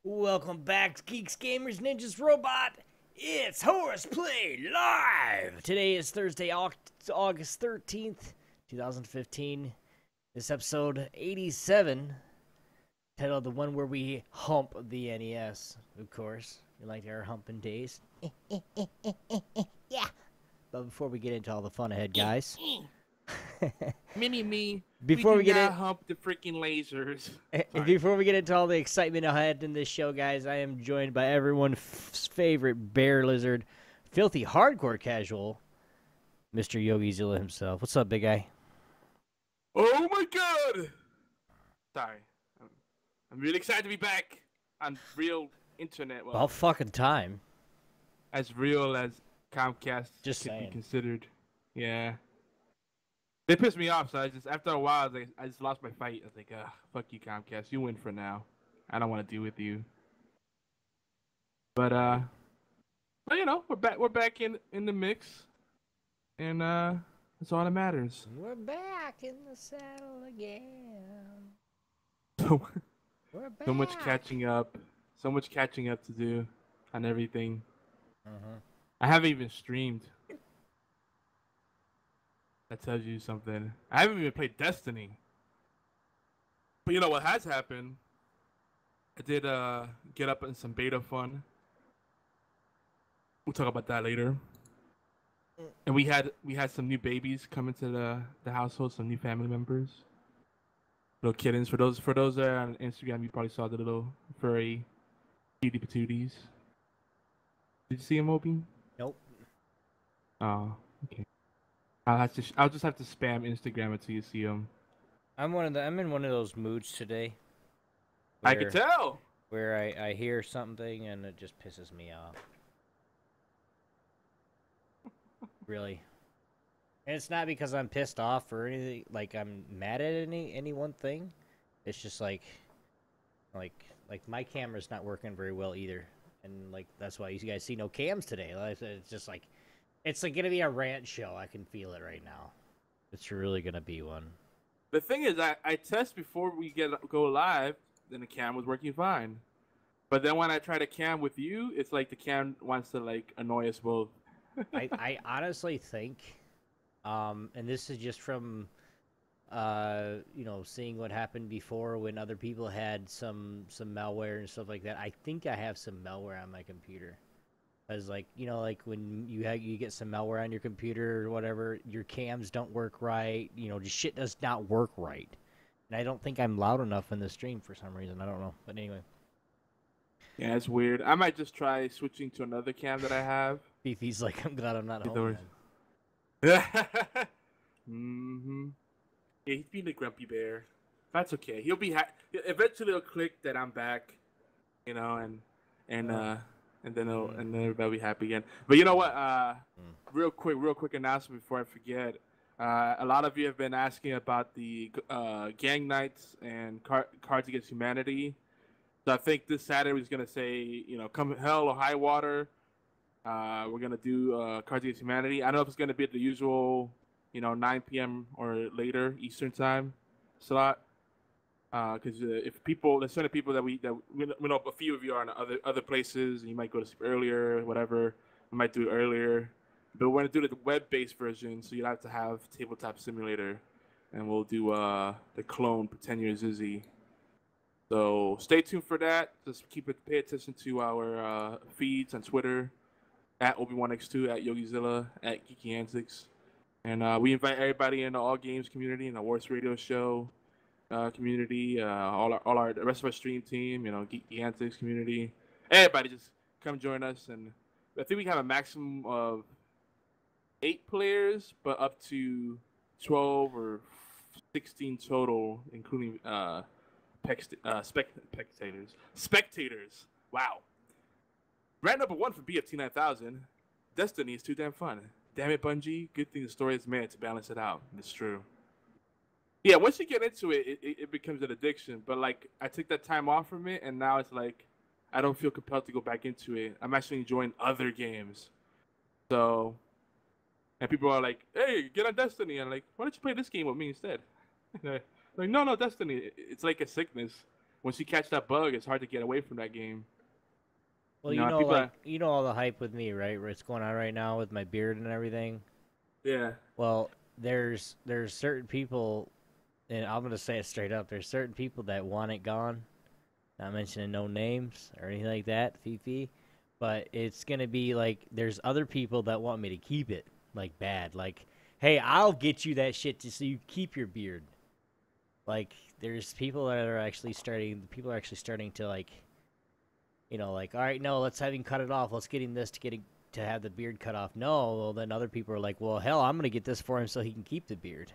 Welcome back to Geeks, Gamers, Ninjas, Robot. It's HorsePLAY Live! Today is Thursday, August 13th, 2015. This episode 87, titled the one where we hump the NES, of course. We like our humping days. Yeah. But before we get into all the fun ahead, guys. Mini-me. Before we get in, hump the freaking lasers. before we get into all the excitement ahead in this show, guys, I am joined by everyone's favorite bear lizard, filthy hardcore casual, Mr. YogiZilla himself. What's up, big guy? Oh my god! Sorry. I'm really excited to be back on real internet. Well, About fucking time. as real as Comcast Just could saying. be considered. Yeah. They pissed me off, so after a while, I just lost my fight. I was like, fuck you, Comcast. You win for now. I don't want to deal with you. But you know, we're back in the mix, and that's all that matters. We're back in the saddle again. So, We're back. so much catching up to do on everything. I haven't even streamed. That tells you something. I haven't even played Destiny. But you know what has happened? I did get up in some beta fun. We'll talk about that later. And we had some new babies come into the household, some new family members. Little kittens. For those that are on Instagram, you probably saw the little furry cutie patooties. Did you see them, Obi? Nope. Oh, okay. I'll just have to spam Instagram until you see them. I'm in one of those moods today. I can tell. Where I hear something and it just pisses me off. Really. And it's not because I'm pissed off or anything, like I'm mad at any one thing. It's just like my camera's not working very well either. And like that's why you guys see no cams today. Like, it's just like it's like gonna be a rant show. I can feel it right now. It's really gonna be one. The thing is, I test before we go live, then the cam was working fine. But then when I try to cam with you, it's like the cam wants to like annoy us both. I honestly think, and this is just from, seeing what happened before when other people had some malware and stuff like that. I think I have some malware on my computer. Because like when you get some malware on your computer or whatever, your cams don't work right. Just shit does not work right. And I don't think I'm loud enough in the stream for some reason. I don't know. But anyway. Yeah, it's weird. I might just try switching to another cam that I have. Beefy's like, I'm glad I'm not home. Mm-hmm. Yeah, he's being a grumpy bear. That's okay. He'll be eventually it'll click that I'm back, and then everybody will be happy again. But you know what? Real quick announcement before I forget. A lot of you have been asking about the gang nights and Cards Against Humanity. So I think this Saturday we're gonna say, come hell or high water. We're gonna do Cards Against Humanity. I don't know if it's gonna be at the usual, 9 p.m. or later Eastern time slot. Because there's certain people that we know a few of you are in other places, and you might go to sleep earlier, whatever. We might do it earlier, but we're gonna do the web-based version, so you have to have Tabletop Simulator, and we'll do the clone Pretend You're Zizzy. So stay tuned for that. Just pay attention to our feeds on Twitter, at Obi1x2, at YogiZilla, at GeekyAntics, and we invite everybody in the All Games community and the Horse Radio Show community, the rest of our stream team, GeekyAntics community. Everybody just come join us, and I think we have a maximum of 8 players, but up to 12 or 16 total, including spectators. Wow. Rant number 1 for BFT 9000. Destiny is too damn fun. Damn it, Bungie. Good thing the story is made to balance it out. It's true. Yeah, once you get into it, it becomes an addiction. But like, I took that time off from it, and now it's like I don't feel compelled to go back into it. I'm actually enjoying other games. So, and people are like, "Hey, get on Destiny," and I'm like, "Why don't you play this game with me instead?" Like, no, Destiny. It's like a sickness. once you catch that bug, it's hard to get away from that game. Well, you know all the hype with me, right? What's going on right now with my beard and everything. Yeah. Well, there's certain people, and I'm gonna say it straight up. There's certain people that want it gone. Not mentioning no names or anything like that, Fifi. But it's gonna be like there's other people that want me to keep it, like bad. Like, hey, I'll get you that shit so you keep your beard. Like, there's people that are actually starting. People are actually starting to like, like, all right, no, let's have him cut it off. Let's get him this to have the beard cut off. No, well then other people are like, well, hell, I'm gonna get this for him so he can keep the beard.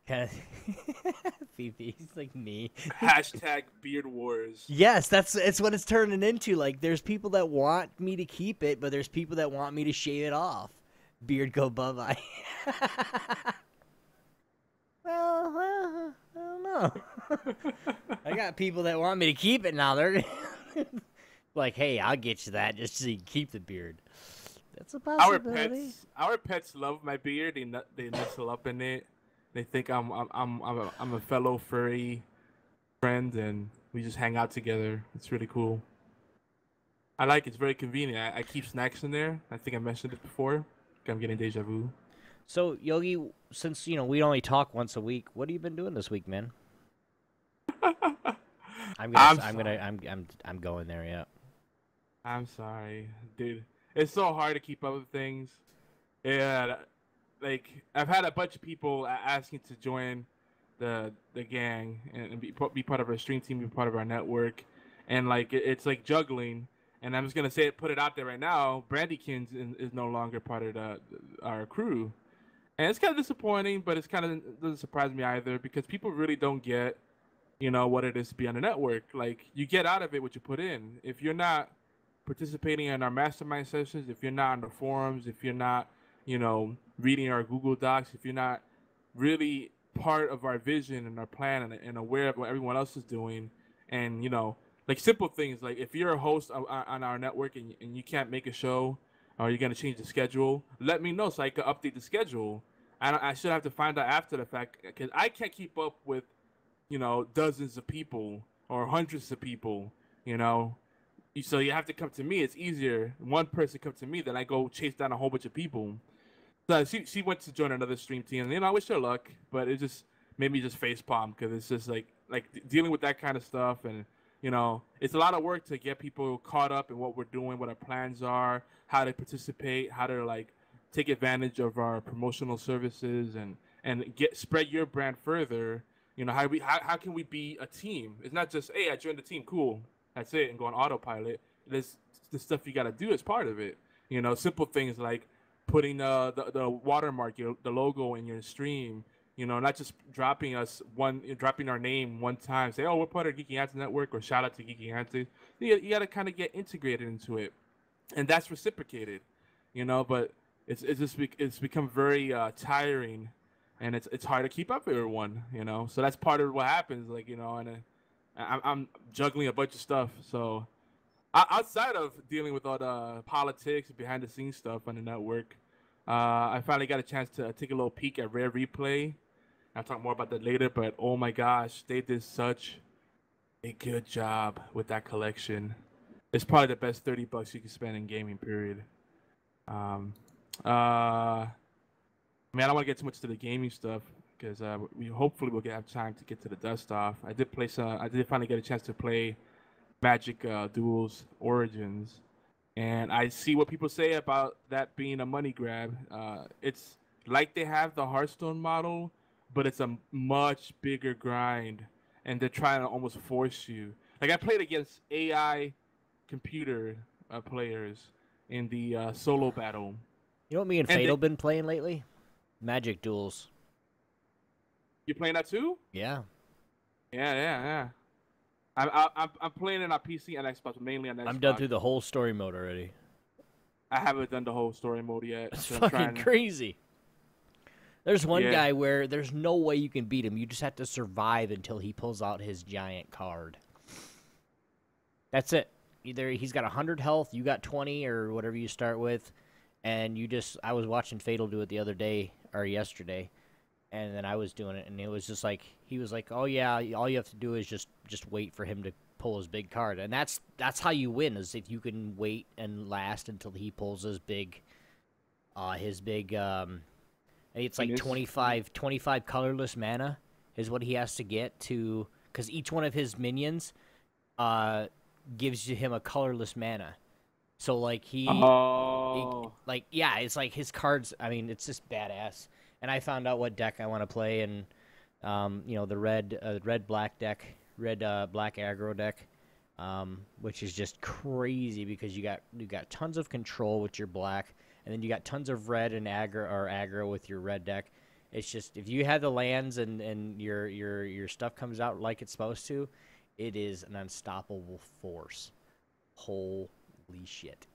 Kind of. Fifi's like me. Hashtag beard wars. Yes, it's what it's turning into. Like, there's people that want me to keep it, but there's people that want me to shave it off. Beard go bye-bye. well, I don't know. I got people that want me to keep it now. They're like, hey, I'll get you that just so you can keep the beard. That's a possibility. Our pets love my beard. They nestle up in it. They think I'm a fellow furry friend, and we just hang out together. It's really cool. I like it. It's very convenient. I keep snacks in there. I think I mentioned it before. I'm getting deja vu. So, Yogi, since we only talk once a week, what have you been doing this week, man? I'm going there, yeah. I'm sorry, dude. It's so hard to keep up with things. Yeah, like I've had a bunch of people asking to join the gang and be part of our stream team, be part of our network, and like it's like juggling. And I'm just gonna put it out there right now. Brandykins is no longer part of our crew, and it's kind of disappointing. But it doesn't surprise me either because people really don't get, what it is to be on the network. Like you get out of it what you put in. If you're not participating in our mastermind sessions, if you're not on the forums, if you're not, reading our Google Docs, if you're not really part of our vision and our plan and aware of what everyone else is doing, and like simple things like if you're a host on our network and you can't make a show or you're going to change the schedule, let me know so I can update the schedule. I should have to find out after the fact because I can't keep up with, dozens of people or hundreds of people, So you have to come to me. It's easier. One person come to me than I go chase down a whole bunch of people. So she went to join another stream team. And, I wish her luck, but it just made me just facepalm because it's just like dealing with that kind of stuff. And, it's a lot of work to get people caught up in what we're doing, what our plans are, how to participate, how to take advantage of our promotional services and spread your brand further. How can we be a team? It's not just, hey, I joined the team, cool. That's it, and go on autopilot. There's the stuff you got to do as part of it. Simple things like putting the watermark, the logo in your stream. Not just dropping our name one time. Say, oh, we're part of GeekyAntics network, or shout out to GeekyAntics. You got to kind of get integrated into it, and that's reciprocated. But it's become very tiring, and it's hard to keep up with everyone. So that's part of what happens. And I'm juggling a bunch of stuff. So outside of dealing with all the politics, behind the scenes stuff on the network, I finally got a chance to take a little peek at Rare Replay. I'll talk more about that later, but oh my gosh, they did such a good job with that collection. It's probably the best $30 you can spend in gaming, period. I don't want to get too much to the gaming stuff because we hopefully will have time to get to the dust off. I did finally get a chance to play Magic Duels Origins, and I see what people say about that being a money grab. It's like they have the Hearthstone model, but it's a much bigger grind, and they're trying to almost force you. Like I played against AI computer players in the solo battle. You know what me and Fatal been playing lately? Magic Duels. You playing that too? Yeah. Yeah. I'm playing it on PC and Xbox, mainly on Xbox. I'm done through the whole story mode already. I haven't done the whole story mode yet. It's fucking crazy. There's one guy where there's no way you can beat him. You just have to survive until he pulls out his giant card. That's it. Either he's got 100 health, you got 20, or whatever you start with, and I was watching Fatal do it the other day, or yesterday, and then I was doing it, and it was just like he was like, "Oh yeah, all you have to do is just wait for him to pull his big card," and that's how you win, is if you can wait and last until he pulls his big, it's like 25 colorless mana is what he has to get to, because each one of his minions, gives him a colorless mana. So like it's like his cards. I mean, it's just badass. And I found out what deck I want to play, and the red black deck, black aggro deck, which is just crazy because you got tons of control with your black, and then you got tons of red and aggro with your red deck. It's just, if you have the lands and your stuff comes out like it's supposed to, it is an unstoppable force. Holy shit.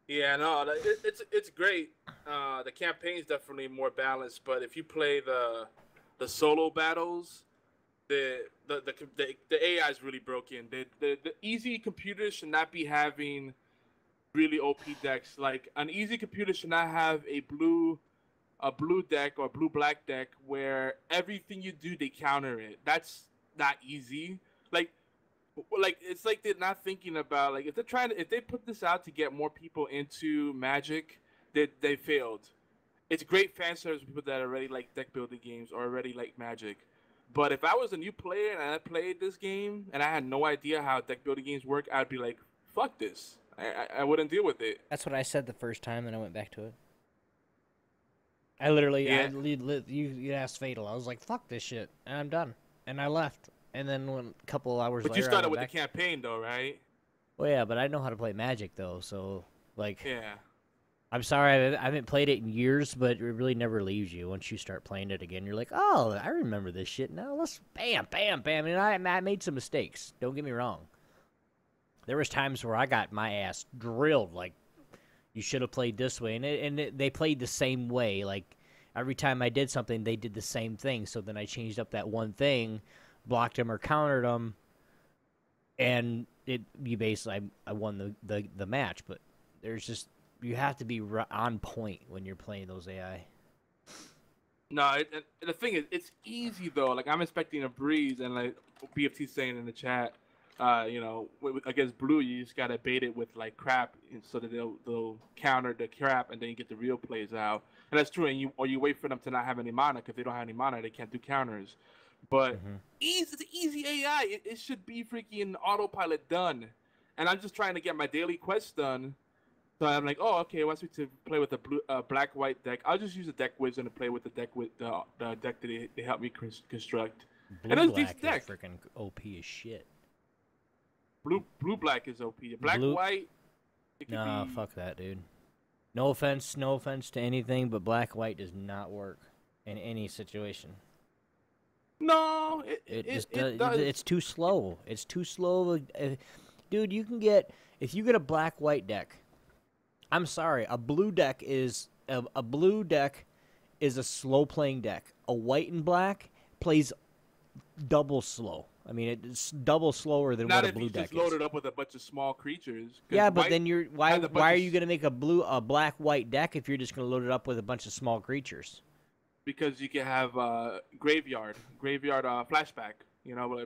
Yeah, no, it's great. The campaign is definitely more balanced, but if you play the solo battles, the AI is really broken. The easy computers should not be having really OP decks. Like, an easy computer should not have a blue deck or blue black deck where everything you do they counter it. That's not easy. Like it's like they're not thinking about, like, if they put this out to get more people into Magic, they failed. It's great fan service for people that already like deck building games or already like Magic. But if I was a new player and I played this game and I had no idea how deck building games work, I'd be like, fuck this. I wouldn't deal with it. That's what I said the first time, and I went back to it. I literally, you asked Fatal. I was like, fuck this shit, and I'm done. And I left. And then a couple hours later, But you started with the campaign, though, right? Well, yeah, but I know how to play Magic, though, so, like... Yeah. I'm sorry, I haven't played it in years, but it really never leaves you. Once you start playing it again, you're like, oh, I remember this shit. Now let's bam, bam, bam. And I made some mistakes. Don't get me wrong. There was times where I got my ass drilled, like, you should have played this way. And they played the same way. Like, every time I did something, they did the same thing. So then I changed up that one thing, blocked them or countered them, and I won the match. But there's just... You have to be on point when you're playing those AI. No, the thing is, it's easy though. Like, I'm expecting a breeze, and like BFT saying in the chat, against blue, you just gotta bait it with like crap, and so that they'll counter the crap, and then you get the real plays out. And that's true. And you wait for them to not have any mana, because if they don't have any mana, they can't do counters. But it's easy AI. It should be freaking autopilot done. And I'm just trying to get my daily quest done. So I'm like, oh, okay. Wants me to play with a black-white deck. I'll just use a deck wizard to play with the deck with the deck that they helped me construct. Blue black is freaking OP as shit. Blue black is OP. Black white. No, fuck that, dude. No offense to anything, but black white does not work in any situation. No, it does. It's too slow. It's too slow. Dude, if you get a black white deck. I'm sorry, a blue deck is a slow playing deck. A white and black plays double slow. I mean, it's double slower than what a blue deck is. Not if you just load it up with a bunch of small creatures. Yeah, but then why are you gonna make a black white deck if you're just gonna load it up with a bunch of small creatures? Because you can have graveyard flashback.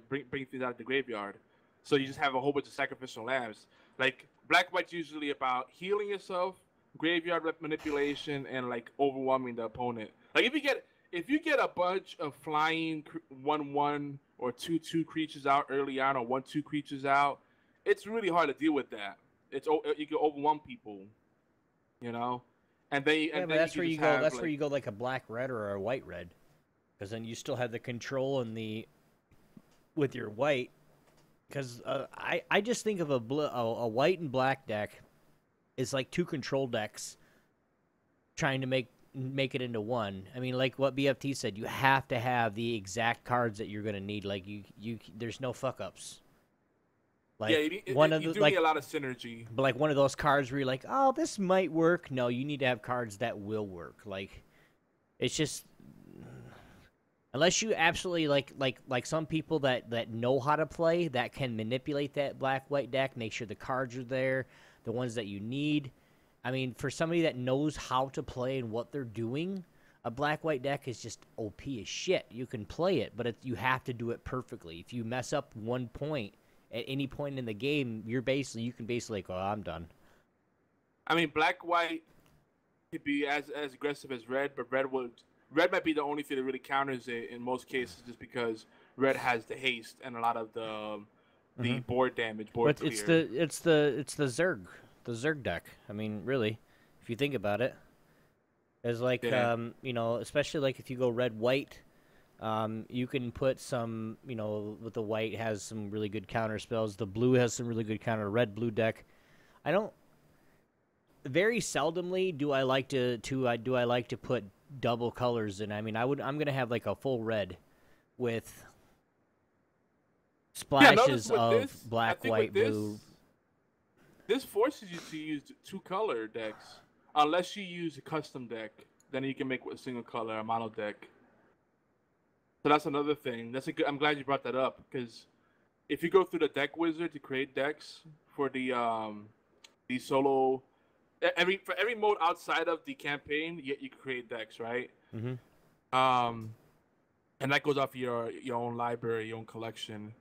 Bring things out of the graveyard. So you just have a whole bunch of sacrificial lambs. Like, black white's usually about healing yourself, graveyard manipulation, and like overwhelming the opponent. Like, if you get a bunch of flying 1/1 or 2/2 creatures out early on, or 1/2 creatures out, it's really hard to deal with that. You can overwhelm people, And then that's where you go. That's where you go like a black red or a white red, because then you still have the control with your white. Because I just think of a white and black deck is like two control decks trying to make it into one. I mean, like what BFT said, you have to have the exact cards that you're gonna need. Like there's no fuck ups. Like, yeah, you do need a lot of synergy. But like one of those cards where you're like, oh, this might work. No, you need to have cards that will work. Like, it's just. Unless you absolutely like some people that know how to play, that can manipulate that black-white deck, make sure the cards are there, the ones that you need. I mean, for somebody that knows how to play and what they're doing, A black-white deck is just OP as shit. You can play it, but you have to do it perfectly. If you mess up 1 point at any point in the game, you can basically go, oh, I'm done. I mean, black-white could be as aggressive as red, but red might be the only thing that really counters it in most cases, just because red has the haste and a lot of the board damage, board but clear. it's the Zerg deck. I mean, really, if you think about it, it's like you know, especially like if you go red white, you can put some, you know, with the white has some really good counter spells. The blue has some really good counter. Red blue deck, I don't. Very seldomly do I like to put double colors in. I mean, I'm gonna have like a full red with splashes of black, white, blue. This forces you to use 2-color decks, unless you use a custom deck. Then you can make a single color, a mono deck. So that's another thing. I'm glad you brought that up, because if you go through the deck wizard to create decks for the solo, for every mode outside of the campaign, you create decks, right? Mm-hmm. And that goes off your own library, your own collection,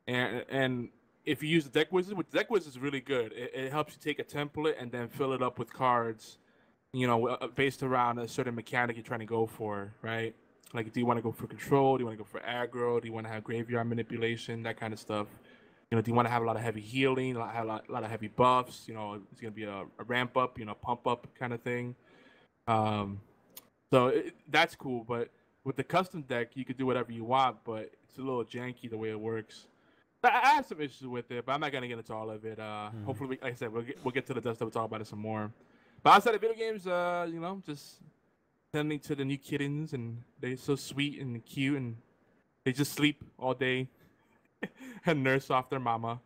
and if you use the deck wizard, deck wizard is really good. It helps you take a template and then fill it up with cards, you know, based around a certain mechanic you're trying to go for, right? Like, do you want to go for control? Do you want to go for aggro? Do you want to have graveyard manipulation? That kind of stuff. You know, do you want to have a lot of heavy healing, a lot of heavy buffs? You know, it's going to be a ramp up, you know, pump up kind of thing. So that's cool. But with the custom deck, you could do whatever you want, but it's a little janky the way it works. I have some issues with it, but I'm not going to get into all of it. Hopefully, like I said, we'll get to the dust. We'll talk about it some more. But outside of video games, you know, just tending to the new kittens, and they're so sweet and cute, and they just sleep all day and nurse off their mama.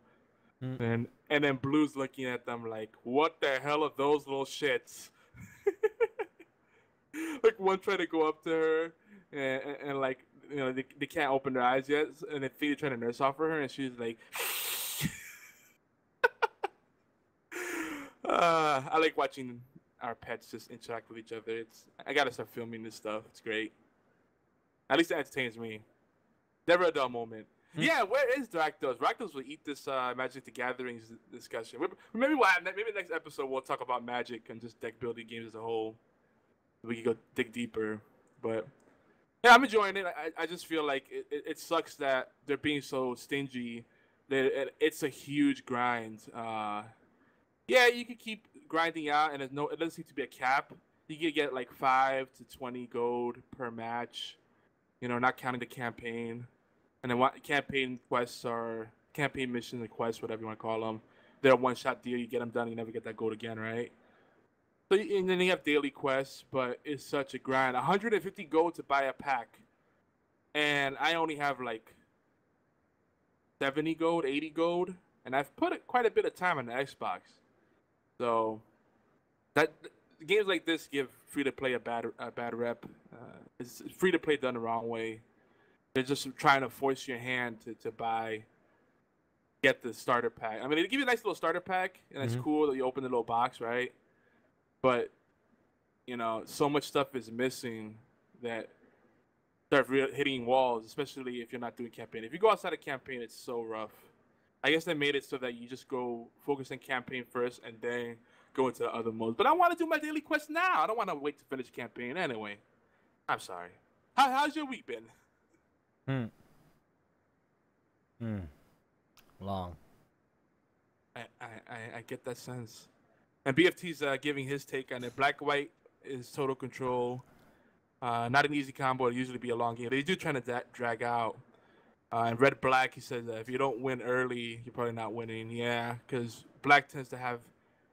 And then Blue's looking at them like, what the hell are those little shits? Like, one tried to go up to her, and like, you know, they can't open their eyes yet, and then Thea trying to nurse off her, and she's like, I like watching our pets just interact with each other. I gotta start filming this stuff. It's great. At least it entertains me. Never a dull moment. Yeah, where is Rakdos? Rakdos will eat this Magic the Gathering discussion. Maybe next episode we'll talk about Magic and just deck building games as a whole. We can go dig deeper. But yeah, I'm enjoying it. I just feel like it sucks that they're being so stingy. That it's a huge grind. Yeah, you can keep grinding out, and it doesn't seem to be a cap. You can get like 5 to 20 gold per match. You know, not counting the campaign. And then what campaign quests or campaign missions and quests, whatever you want to call them, they're a one-shot deal. You get them done, you never get that gold again, right? So, and then you have daily quests, but it's such a grind. 150 gold to buy a pack, and I only have like 70 gold, 80 gold, and I've put quite a bit of time on the Xbox. So that games like this give free-to-play a bad rep. It's free-to-play done the wrong way. They're just trying to force your hand to get the starter pack. I mean, they give you a nice little starter pack, and it's cool that you open the little box, right? But, you know, so much stuff is missing that start hitting walls, especially if you're not doing campaign. If you go outside of campaign, it's so rough. I guess they made it so that you just go focus on campaign first and then go into the other modes. But I want to do my daily quest now. I don't want to wait to finish campaign anyway. I'm sorry. How's your week been? Long. I get that sense. And BFT's giving his take on it. Black-white is total control. Not an easy combo. It'll usually be a long game. They do trying to drag out. And red-black, he says that if you don't win early, you're probably not winning. Yeah, because black tends to have.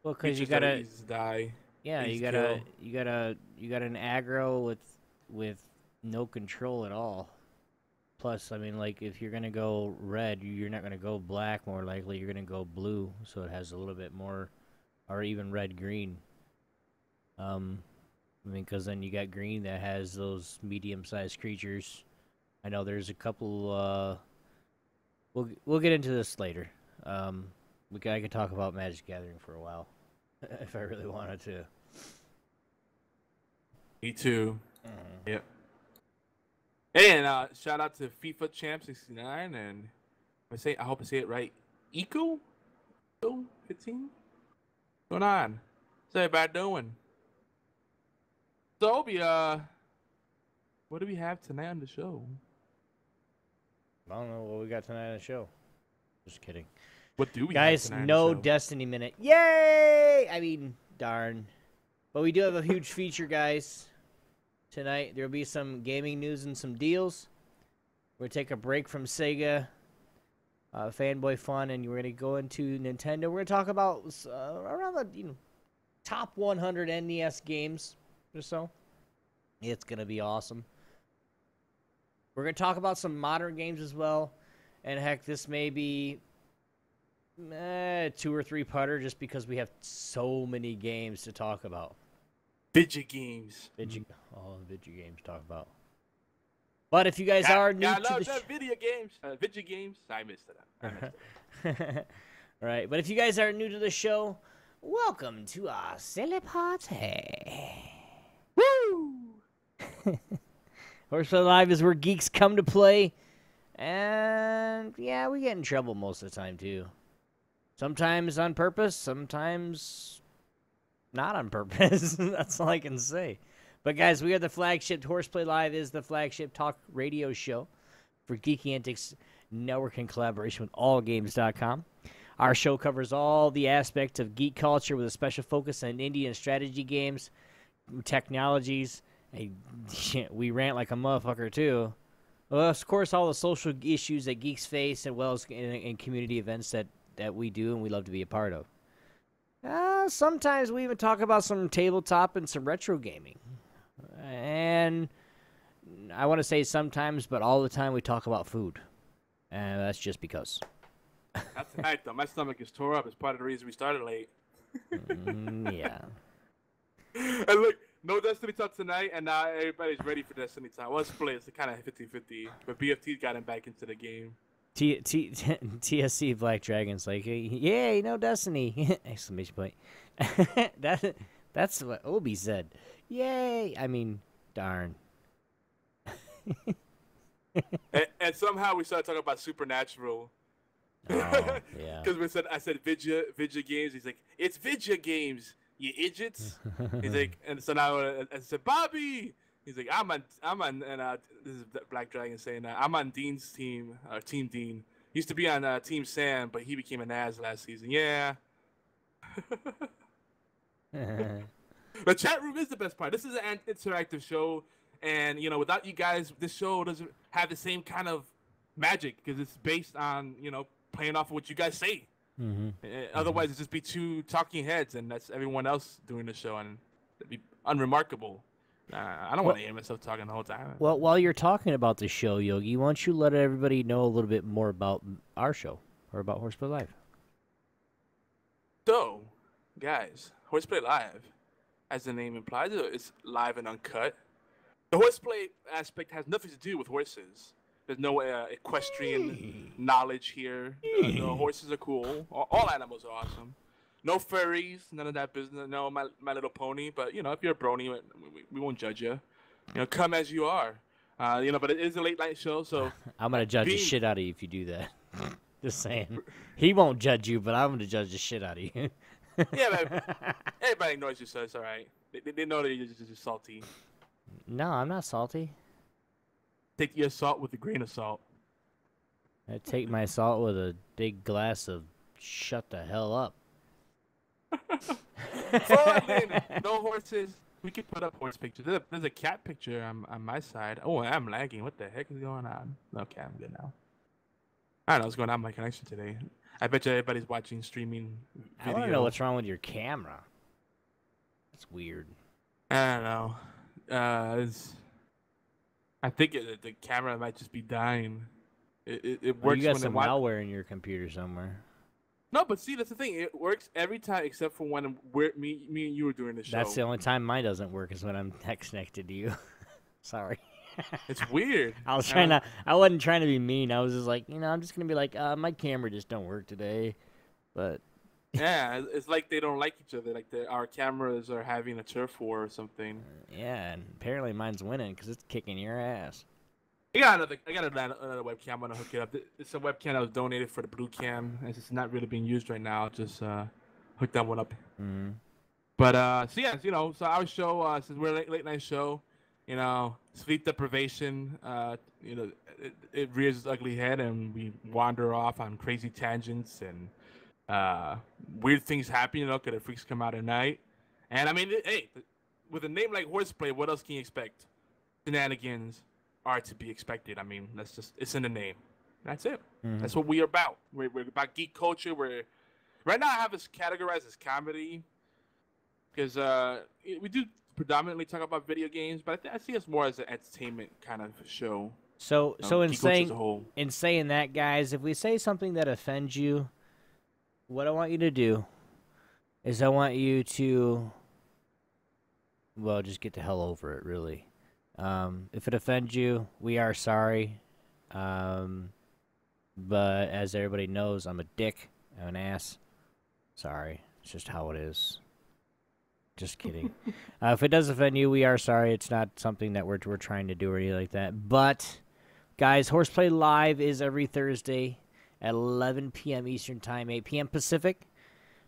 Well, because you gotta die. Yeah, you got an aggro with no control at all. Plus, I mean, like, if you're gonna go red, you're not gonna go black. More likely, you're gonna go blue, so it has a little bit more, or even red-green. I mean, because then you got green that has those medium-sized creatures. I know there's a couple. We'll get into this later. I could talk about Magic Gathering for a while, if I really wanted to. Me too. Yep. And shout out to FIFA Champ 69 and I hope I say it right. Eco 15. What's going on? What's everybody doing? So Obi, what do we have tonight on the show? I don't know what we got tonight on the show. Just kidding. What do we Guys, have tonight no on the show? Destiny Minute. Yay! I mean, darn. But we do have a huge feature, guys. Tonight, there'll be some gaming news and some deals. We're going to take a break from Sega fanboy fun, and we're going to go into Nintendo. We're going to talk about around the top 100 NES games or so. It's going to be awesome. We're going to talk about some modern games as well. And heck, this may be 2 or 3 putter just because we have so many games to talk about. Video games. Video games to talk about. But if you guys are new to the video games. Video games. I missed it. All right, but if you guys are new to the show, welcome to our silly party. Woo! HorsePLAY Live is where geeks come to play. And, yeah, we get in trouble most of the time, too. Sometimes on purpose, sometimes not on purpose. That's all I can say. But, guys, we are the flagship. HorsePLAY Live is the flagship talk radio show for GeekyAntics Network in collaboration with AllGames.com. Our show covers all the aspects of geek culture with a special focus on indie and strategy games, technologies. We rant like a motherfucker, too. Well, of course, all the social issues that geeks face, as well as in community events that we do and we love to be a part of. Sometimes we even talk about some tabletop and some retro gaming. And I want to say sometimes, but all the time we talk about food. And that's just because. Not tonight, though. My stomach is tore up. It's part of the reason we started late. Yeah. And look, no Destiny talk tonight, and now everybody's ready for Destiny time. Well, it's kind of 50-50, but BFT got him back into the game. TSC Black Dragon's like, yay, no Destiny! Exclamation point. That's what Obi said. Yay! I mean, darn. and somehow we started talking about Supernatural. Oh, yeah. Because I said Vidya games. He's like, it's Vidya games, you idiots. He's like, and so now I said, Bobby. He's like, I'm on, and this is Black Dragon saying that I'm on Dean's team, Team Dean. Used to be on Team Sam, but he became an Naz last season. Yeah. The chat room is the best part. This is an interactive show, and without you guys, this show doesn't have the same kind of magic because it's based on playing off of what you guys say. Mm-hmm. Otherwise, it'd just be 2 talking heads, and that's everyone else doing the show, and it'd be unremarkable. I don't want to hear myself talking the whole time. Well, while you're talking about the show, Yogi, why don't you let everybody know a little bit more about our show or about HorsePLAY Live? So, guys, HorsePLAY Live, as the name implies, it's live and uncut. The horseplay aspect has nothing to do with horses. There's no equestrian knowledge here. The horses are cool. All animals are awesome. No furries, none of that business. No, My Little Pony. But if you're a brony, we won't judge you. Come as you are. But it is a late night show, so I'm gonna judge the shit out of you if you do that. Just saying. He won't judge you, but I'm gonna judge the shit out of you. Yeah, man. Everybody ignores you, so it's all right. They know that you're just salty. No, I'm not salty. Take your salt with a grain of salt. I take my salt with a big glass of shut the hell up. No horses. We could put up horse pictures. There's a cat picture on my side. Oh, I'm lagging. What the heck is going on? Okay, I'm good now. I don't know what's going on with my connection today. I bet you everybody's watching streaming video. I want to know what's wrong with your camera. That's weird. I don't know. I think the camera might just be dying. It works. You got when some malware in your computer somewhere. No, but see, that's the thing. It works every time except for when me and you were doing the show. That's the only time mine doesn't work is when I'm connected to you. Sorry. It's weird. I wasn't trying to be mean. I was just like, I'm just gonna be like, my camera just don't work today. But Yeah, it's like they don't like each other. Like our cameras are having a turf war or something. Yeah, and apparently mine's winning because it's kicking your ass. I got another webcam. I'm gonna hook it up. It's a webcam that was donated for the blue cam. It's not really being used right now. Just hook that one up. Mm-hmm. But so yeah, so our show, since we're a late night show, sleep deprivation, it rears its ugly head, and we wander off on crazy tangents, and weird things happen. Because the freaks come out at night, and I mean, hey, with a name like HorsePLAY, what else can you expect? Shenanigans are to be expected. I mean, it's in the name. That's it. Mm-hmm. That's what we're about. We're about geek culture. Right now I have us categorized as comedy. Because we do predominantly talk about video games, but I see us more as an entertainment kind of show. So in saying that, guys, if we say something that offends you, what I want you to do is I want you to, well, just get the hell over it, really. If it offends you, we are sorry. But as everybody knows, I'm a dick. I'm an ass. Sorry. It's just how it is. Just kidding. If it does offend you, we are sorry. It's not something that we're trying to do or anything like that. But, guys, HorsePLAY Live is every Thursday at 11 p.m. Eastern Time, 8 p.m. Pacific,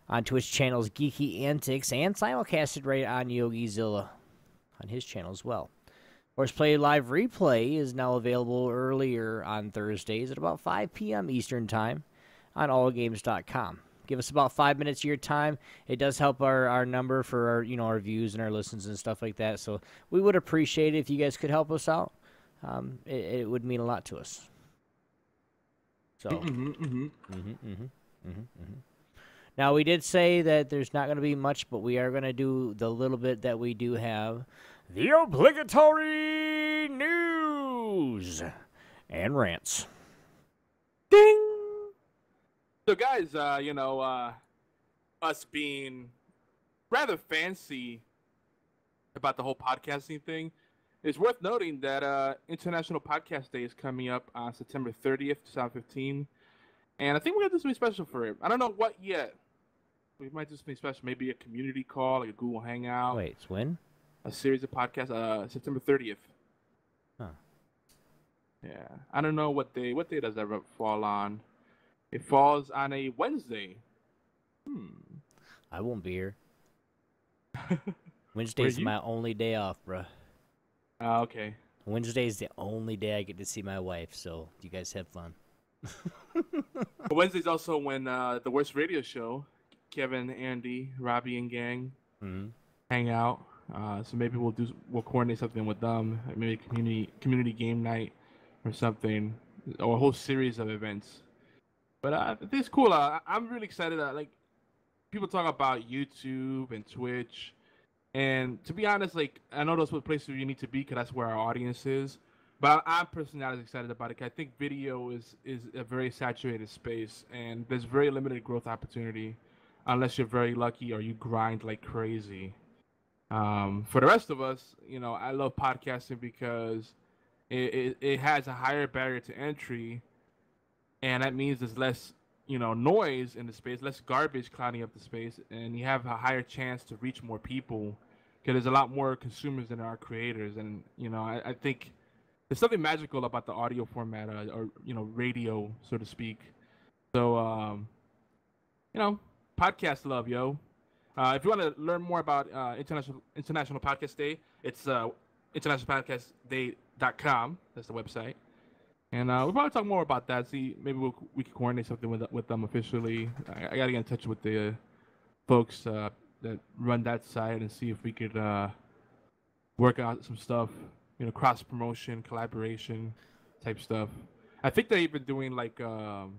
on Twitch channels GeekyAntics, and simulcasted right on YogiZilla on his channel as well. HorsePLAY Live Replay is now available earlier on Thursdays at about 5 p.m. Eastern Time on allgames.com. Give us about 5 minutes of your time. It does help our number for our views and our listens and stuff like that. So we would appreciate it if you guys could help us out. It would mean a lot to us. So. Now we did say that there's not going to be much, but we are going to do the little bit that we do have. The obligatory news and rants. Ding! So, guys, us being rather fancy about the whole podcasting thing, it's worth noting that International Podcast Day is coming up on September 30th, 2015. And I think we're going to do something special for it. I don't know what yet. We might do something special. Maybe a community call, like a Google Hangout. Wait, it's when? A series of podcasts, September 30th. Huh. Yeah. I don't know what day does that fall on. It falls on a Wednesday. I won't be here. Wednesday's my only day off, bruh. Okay. Wednesday's the only day I get to see my wife, so you guys have fun. Wednesday's also when the Worst Radio Show, Kevin, Andy, Robbie, and gang hang out. So maybe we'll coordinate something with them, like maybe a community game night or something, or a whole series of events. But I think it's cool. I'm really excited. Like, people talk about YouTube and Twitch, and to be honest, like, I know those are places where you need to be because that's where our audience is. But I'm personally not as excited about it. I think video is a very saturated space, and there's very limited growth opportunity unless you're very lucky or you grind like crazy. For the rest of us, I love podcasting because it has a higher barrier to entry. And that means there's less, noise in the space, less garbage clouding up the space, and you have a higher chance to reach more people because there's a lot more consumers than there are creators. And, I think there's something magical about the audio format or radio, so to speak. So, podcast love, yo. If you want to learn more about International Podcast Day, it's internationalpodcastday.com. That's the website. And we'll probably talk more about that. See, maybe we can coordinate something with them officially. I got to get in touch with the folks that run that site and see if we could work out some stuff, cross promotion, collaboration type stuff. I think they're even doing like a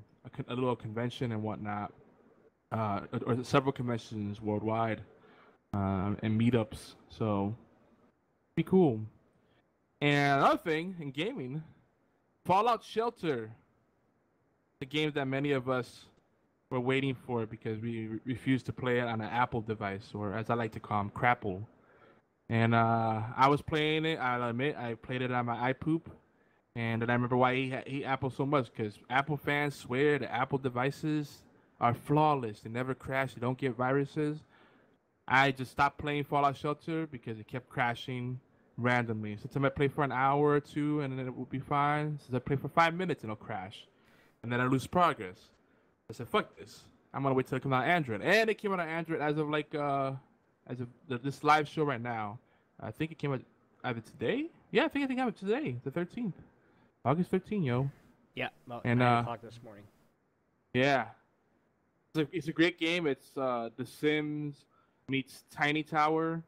little convention and whatnot, or several conventions worldwide and meetups. So, be cool. And another thing in gaming. Fallout Shelter, the game that many of us were waiting for because we refused to play it on an Apple device, or as I like to call them, Crapple. And I was playing it. I'll admit, I played it on my iPoop, and then I remember why he hate Apple so much, because Apple fans swear that Apple devices are flawless. They never crash. They don't get viruses. I just stopped playing Fallout Shelter because it kept crashing randomly. Sometimes I play for an hour or two and then it will be fine. Since I play for 5 minutes, it'll crash. And then I lose progress. I said, fuck this. I'm going to wait till it comes out on Android. And it came out on Android as of this live show right now. I think it came out either today? Yeah, I think it came out today, the 13th. August 13th, yo. Yeah, about 9 o'clock this morning. Yeah. It's a great game. It's The Sims meets Tiny Tower.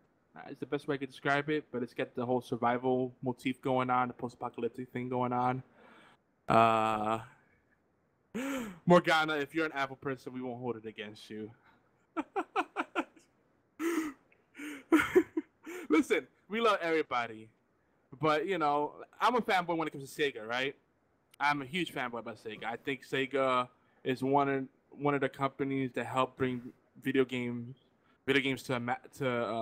It's the best way I could describe it, but it's got the whole survival motif going on, the post-apocalyptic thing going on. Morgana, if you're an Apple person, we won't hold it against you. Listen, we love everybody, but you know, I'm a fanboy when it comes to Sega, right? I'm a huge fanboy about Sega. I think Sega is one of the companies that help bring video games to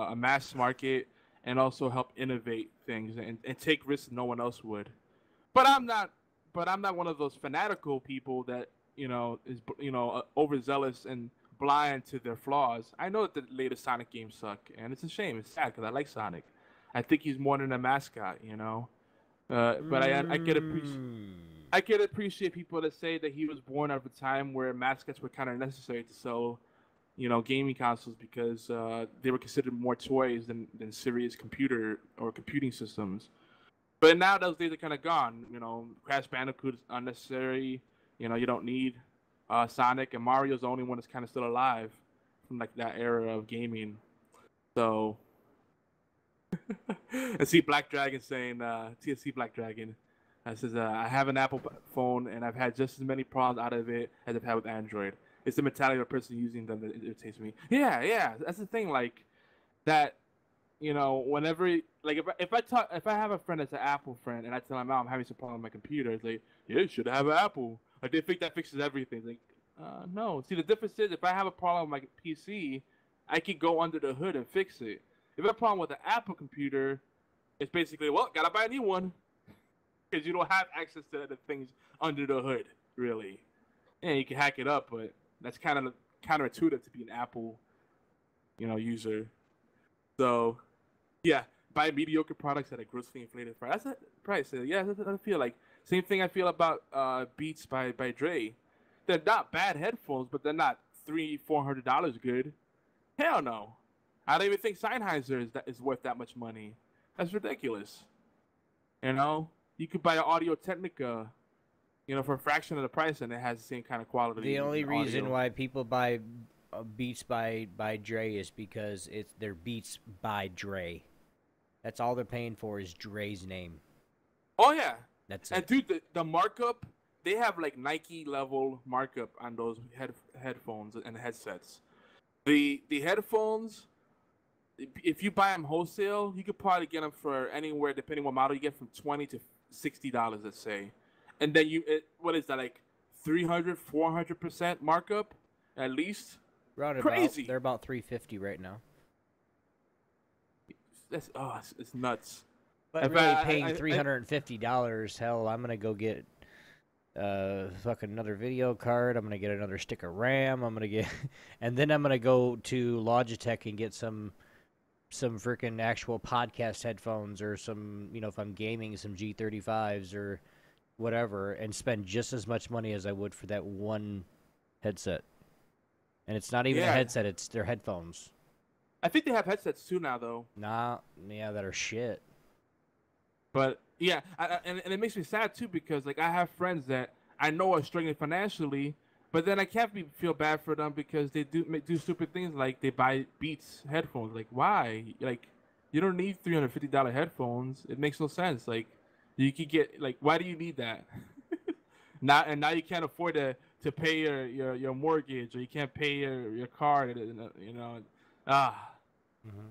a mass market, and also help innovate things and take risks no one else would. But I'm not one of those fanatical people that is overzealous and blind to their flaws. I know that the latest Sonic games suck, and it's a shame. It's sad because I like Sonic. I think he's more than a mascot, But I could appreciate people that say that he was born at a time where mascots were kind of necessary to sell, gaming consoles, because they were considered more toys than serious computing systems. But now those days are kind of gone. Crash Bandicoot is unnecessary. You don't need Sonic, and Mario's the only one that's kind of still alive from like that era of gaming. So, and see Black Dragon saying, TSC Black Dragon says, I have an Apple phone and I've had just as many problems out of it as I've had with Android. It's the mentality of the person using them that irritates me. Yeah, that's the thing. Like that, whenever if I have a friend that's an Apple friend and I tell them, I'm having some problem with my computer, it's like, yeah, you should have an Apple. Like they think that fixes everything. Like, no. See, the difference is if I have a problem with my PC, I can go under the hood and fix it. If I have a problem with an Apple computer, it's basically, well, gotta buy a new one, because you don't have access to the things under the hood, really. Yeah, you can hack it up, but that's kind of counterintuitive to be an Apple, user. So, yeah, buy mediocre products at a grossly inflated price. That's the price. Yeah, that's what I feel like. Same thing I feel about Beats by Dre. They're not bad headphones, but they're not $300-400 good. Hell no. I don't even think Sennheiser is worth that much money. That's ridiculous. You could buy an Audio Technica, for a fraction of the price, and it has the same kind of quality. The only reason why people buy Beats by Dre is because they're Beats by Dre. That's all they're paying for is Dre's name. Oh yeah. That's it. And dude, the markup, they have like Nike level markup on those headphones and headsets. The headphones, if you buy them wholesale, you could probably get them for anywhere, depending on what model you get, from $20 to $60, let's say. And then what is that, like 300-400% markup at least? Crazy. They're about $350 right now. It's nuts. But really paying $350, hell, I'm gonna go get fucking another video card. I'm gonna get another stick of RAM. And then I'm gonna go to Logitech and get some freaking actual podcast headphones, or some, if I'm gaming, some G35s or whatever, and spend just as much money as I would for that one headset. And it's not even a headset; it's their headphones. I think they have headsets too now, though. That are shit. But yeah, and it makes me sad too, because like I have friends that I know are struggling financially, but then I can't feel bad for them because they do stupid things, like they buy Beats headphones. Like, why? Like, you don't need $350 headphones. It makes no sense. Like, you could get, like, why do you need that? Now you can't afford to pay your mortgage, or you can't pay your car.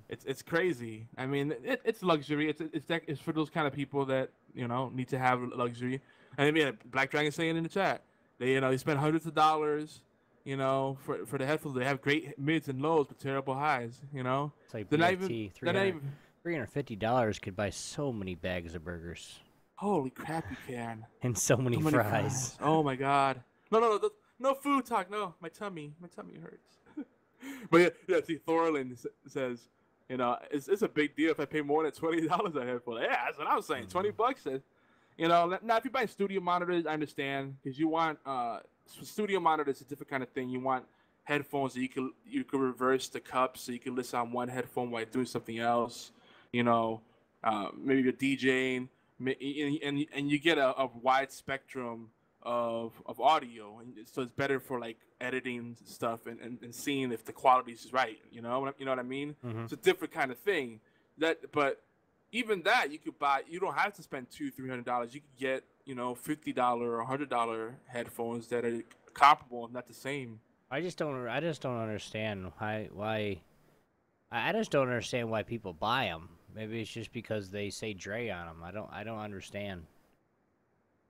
It's crazy. I mean, it's luxury. It's for those kind of people that need to have luxury. And I mean, Black Dragon saying in the chat, they spend hundreds of dollars, for the headphones. They have great mids and lows, but terrible highs. It's like BFT. $350 could buy so many bags of burgers. Holy crap, you can. And so many fries. Oh my god. No. no food talk. No, my tummy hurts. But yeah, see, Thorlin says, you know, it's a big deal if I pay more than $20 a headphone. Yeah, that's what I was saying. $20. You know, now if you buy studio monitors, I understand because you want studio monitors is a different kind of thing. You want headphones that you can reverse the cup so you can listen on one headphone while doing something else. You know, maybe you're DJing, and you get a wide spectrum of audio, and so it's better for like editing stuff and seeing if the quality is right. You know what I mean? Mm-hmm. It's a different kind of thing. But even that you could buy. You don't have to spend $200-300. You could get $50 or $100 headphones that are comparable, if not the same. I just don't understand why. I just don't understand why people buy them. Maybe it's just because they say Dre on them. I don't understand.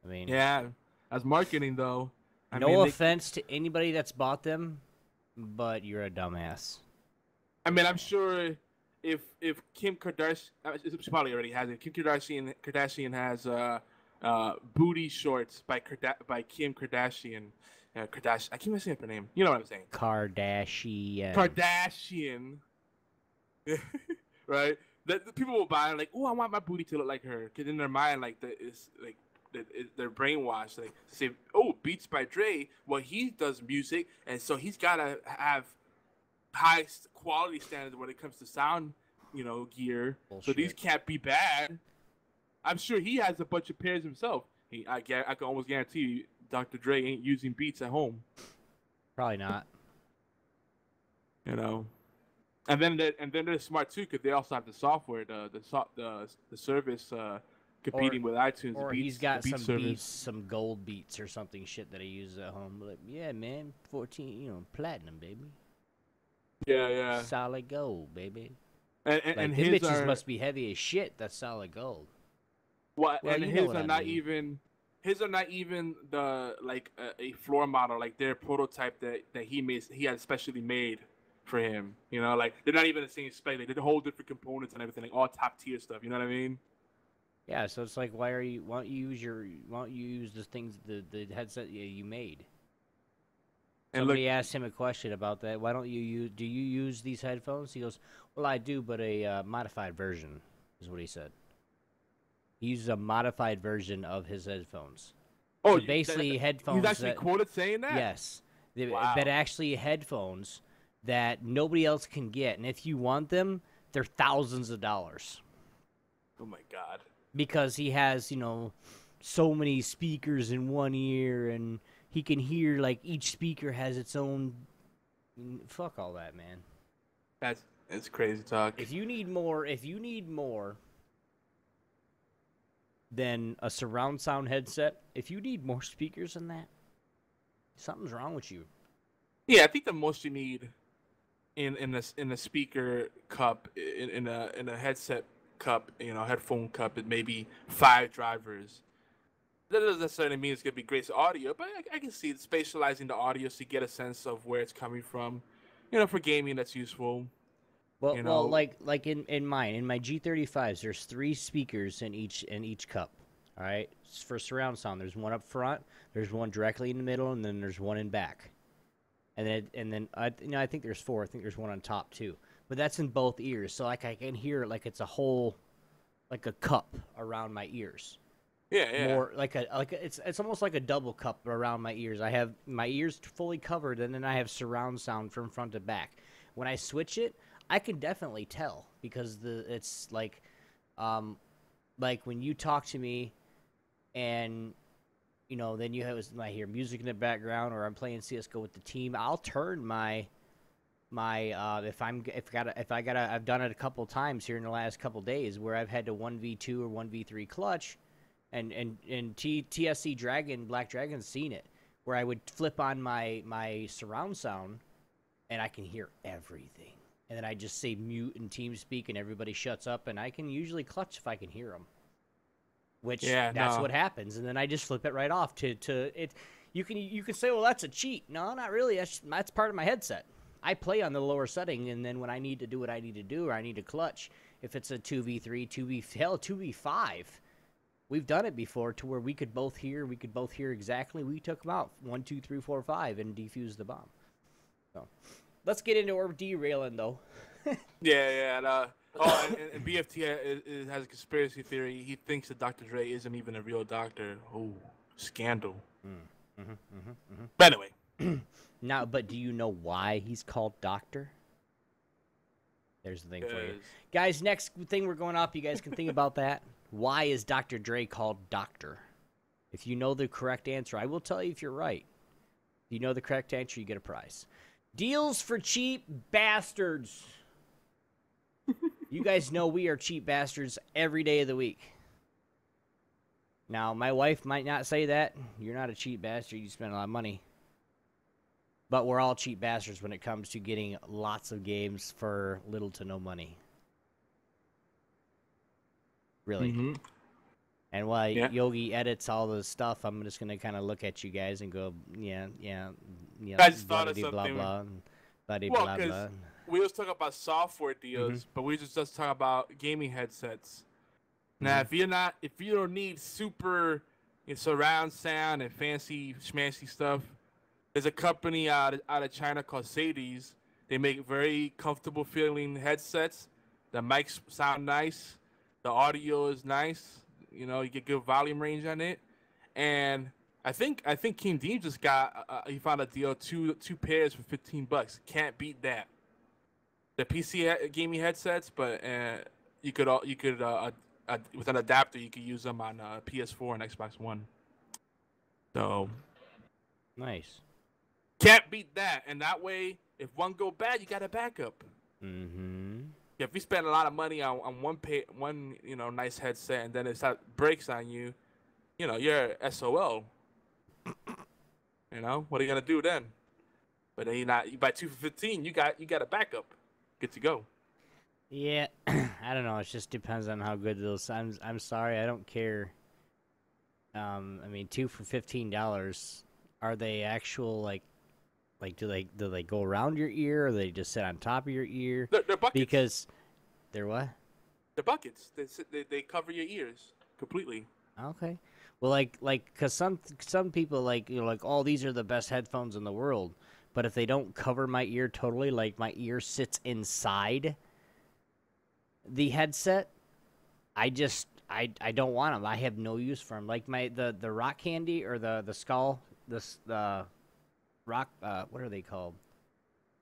I mean, yeah, as marketing though. No offense to anybody that's bought them, but you're a dumbass. I mean, I'm sure if Kim Kardashian, she probably already has it. Kim Kardashian has booty shorts by Kim Kardashian. Kardashian. I keep messing up her name. You know what I'm saying? Kardashian. Right? The people will buy like, oh, I want my booty to look like her. Because in their mind, like they're brainwashed. Like say, oh, Beats by Dre. Well, he does music, and so he's gotta have high quality standards when it comes to sound, gear. Bullshit. So these can't be bad. I'm sure he has a bunch of pairs himself. I can almost guarantee you, Dr. Dre ain't using Beats at home. Probably not. And then they're smart too because they also have the software, the service competing with iTunes. Or Beats, he's got some gold beats or something shit that he uses at home. Like, yeah, man, 14, platinum, baby. Yeah. Solid gold, baby. And his his bitches must be heavy as shit. That's solid gold. Well, and his are not even. His are not even the a floor model, like their prototype that he made. He had specially made for him. They're not even the same spec. They did a whole different components and everything, like all top tier stuff. You know what I mean? Yeah. So it's like, why don't you use the things the headset you made? And somebody asked him a question about that. Why don't do you use these headphones? He goes, well, I do, but a modified version is what he said. He uses a modified version of his headphones. Oh, so basically headphones. He's actually quoted saying that? Yes. Wow. But actually headphones that nobody else can get. And if you want them, they're thousands of dollars. Oh, my God. Because he has, so many speakers in one ear, and he can hear, each speaker has its own... Fuck all that, man. That's crazy talk. If you need more than a surround sound headset, if you need more speakers than that, something's wrong with you. Yeah, I think the most you need in a speaker cup, in a headset cup, headphone cup, it may be 5 drivers. That doesn't necessarily mean it's gonna be great audio, but I can see spatializing the audio so you get a sense of where it's coming from. For gaming, that's useful. Well, like in my G35s, there's 3 speakers in each cup. All right, for surround sound, there's one up front, there's one directly in the middle, and then there's one in back. And then I think there's 4. I think there's one on top too. But that's in both ears, so I can hear it like it's a whole, like a cup around my ears. Yeah. More it's almost like a double cup around my ears. I have my ears fully covered, and then I have surround sound from front to back. When I switch it, I can definitely tell because it's like when you talk to me, and then I hear music in the background, or I'm playing CS:GO with the team. I'll turn my I've done it a couple times here in the last couple days where I've had to 1v2 or 1v3 clutch, and TSC Dragon, Black Dragon's seen it, where I would flip on my surround sound, and I can hear everything. And then I just say mute and TeamSpeak, and everybody shuts up, and I can usually clutch if I can hear them. That's what happens, and then I just flip it right off to it. You can say, well, that's a cheat. No, not really. That's part of my headset. I play on the lower setting, and then when I need to do what I need to do, or I need to clutch, if it's a 2v3, 2v5, We've done it before to where we could both hear exactly. We took them out 1, 2, 3, 4, 5 and defused the bomb. So let's get into our derailing though. Yeah. And BFT has a conspiracy theory. He thinks that Dr. Dre isn't even a real doctor. Oh, scandal. But anyway. Now, but do you know why he's called Doctor? There's the thing for you. Guys, next thing we're going up, you guys can think about that. Why is Dr. Dre called Doctor? If you know the correct answer, I will tell you if you're right. If you know the correct answer, you get a prize. Deals for cheap bastards. You guys know we are cheap bastards every day of the week. Now, my wife might not say that. You're not a cheap bastard. You spend a lot of money. But we're all cheap bastards when it comes to getting lots of games for little to no money. Really. Mm-hmm. And while Yogi edits all the stuff, I'm just going to kind of look at you guys and go, yeah. I just thought of something. Blah, blah, blah, blah. We was talking about software deals, but we just talking about gaming headsets. Now, if you don't need super surround sound and fancy schmancy stuff, there's a company out of China called Sadie's. They make very comfortable feeling headsets. The mics sound nice. The audio is nice. You get good volume range on it. And I think King Dean just he found a deal, two pairs for $15. Can't beat that. The PC gaming headsets, but you could with an adapter you could use them on PS4 and Xbox One. So nice. Can't beat that, and that way, if one go bad, you got a backup. Mm-hmm. If you spend a lot of money on one nice headset, and then it breaks on you, you're SOL. What are you gonna do then? But then you buy 2 for $15, you got a backup, good to go. Yeah, I don't know. It just depends on how good those. I'm sorry, I don't care. 2 for $15. Are they actual like do they go around your ear, or they just sit on top of your ear? They're buckets. Because they're what? They're buckets. They cover your ears completely. Okay. Well, because some people oh, these are the best headphones in the world, but if they don't cover my ear totally, like my ear sits inside the headset, I don't want them. I have no use for them. Like the rock candy or the skull, the rock, what are they called?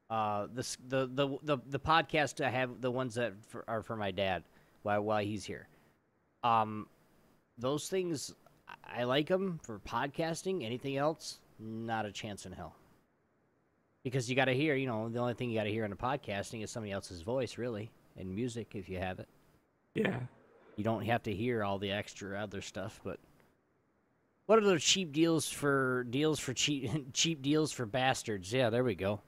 The podcast I have, the ones that are for my dad while he's here. Those things, I like them for podcasting. Anything else, not a chance in hell. Because you got to hear, the only thing you got to hear in the podcasting is somebody else's voice, really, and music if you have it. Yeah. You don't have to hear all the extra other stuff, but what are those cheap deals for cheap deals for bastards? Yeah, there we go.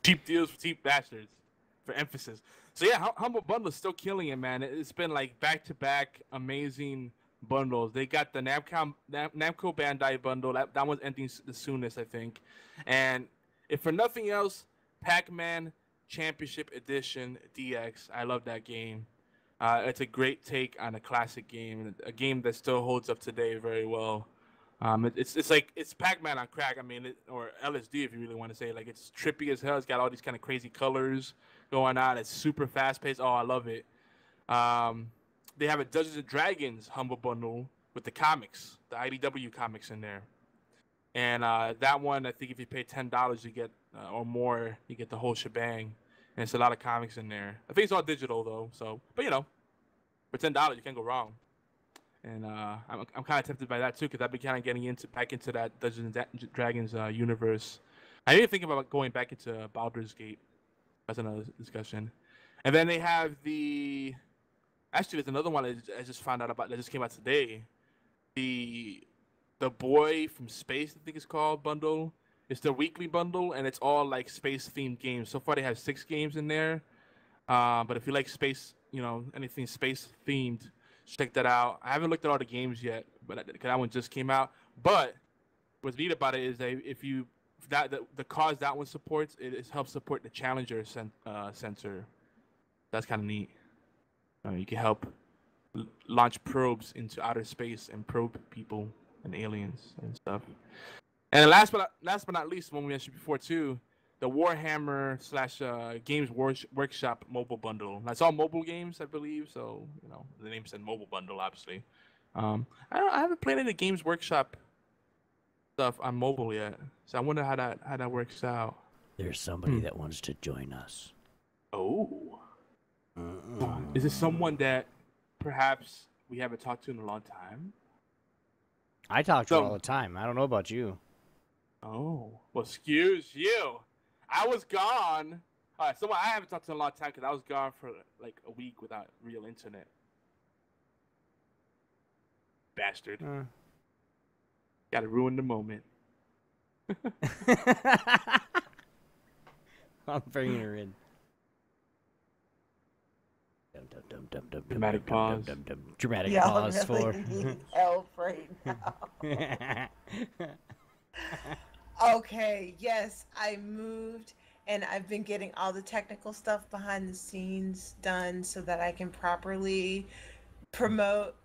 Cheap deals for cheap bastards, for emphasis. So yeah, Humble Bundle is still killing it, man. It's been like back-to-back amazing bundles. They got the Namco Bandai bundle. That one's ending the soonest, I think. And if for nothing else, Pac-Man Championship Edition DX. I love that game. It's a great take on a classic game, a game that still holds up today very well. It's Pac-Man on crack. Or LSD if you really want to say. Like, it's trippy as hell. It's got all these kind of crazy colors going on. It's super fast-paced. Oh, I love it. They have a Dungeons and Dragons Humble Bundle with the comics, the IDW comics in there. And that one, I think if you pay $10, you get or more, you get the whole shebang. And it's a lot of comics in there. I think it's all digital though. So, but for $10 you can't go wrong. And I'm kind of tempted by that too, because I've been kind of getting back into that Dungeons and Dragons universe. I didn't think about going back into Baldur's Gate. That's another discussion. And then they have actually there's another one I just found out about that just came out today. The Boy from Space, I think it's called, bundle. It's the weekly bundle, and it's all like space-themed games. So far, they have 6 games in there. But if you like space, anything space-themed, check that out. I haven't looked at all the games yet, but that one just came out. But what's neat about it is that the cards that one supports, it helps support the Challenger sensor. That's kind of neat. You can help launch probes into outer space and probe people and aliens and stuff. And last but not least, one we mentioned before too, the Warhammer slash Games Workshop mobile bundle. That's all mobile games, I believe. So the name said mobile bundle, obviously. I haven't played any Games Workshop stuff on mobile yet, so I wonder how that works out. There's somebody that wants to join us. Oh, is it someone that perhaps we haven't talked to in a long time? I talk to her all the time. I don't know about you. Oh, well, excuse you. I was gone. All right, someone I haven't talked to in a long time because I was gone for like a week without real internet. Bastard. Gotta ruin the moment. I'm bringing her in. Dramatic pause. Dramatic pause for. Need help right now. Okay, yes, I moved and I've been getting all the technical stuff behind the scenes done so that I can properly promote.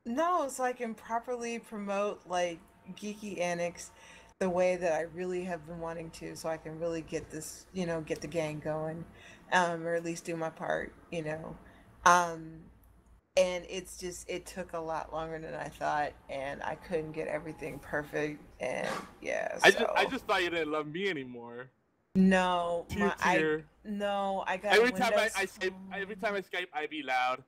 No, so I can properly promote like GeekyAntics the way that I really have been wanting to, so I can really get this, get the gang going, or at least do my part, and it took a lot longer than I thought, and I couldn't get everything perfect, and yeah. I just thought you didn't love me anymore. No, I got every time I Skype Ivy Loud,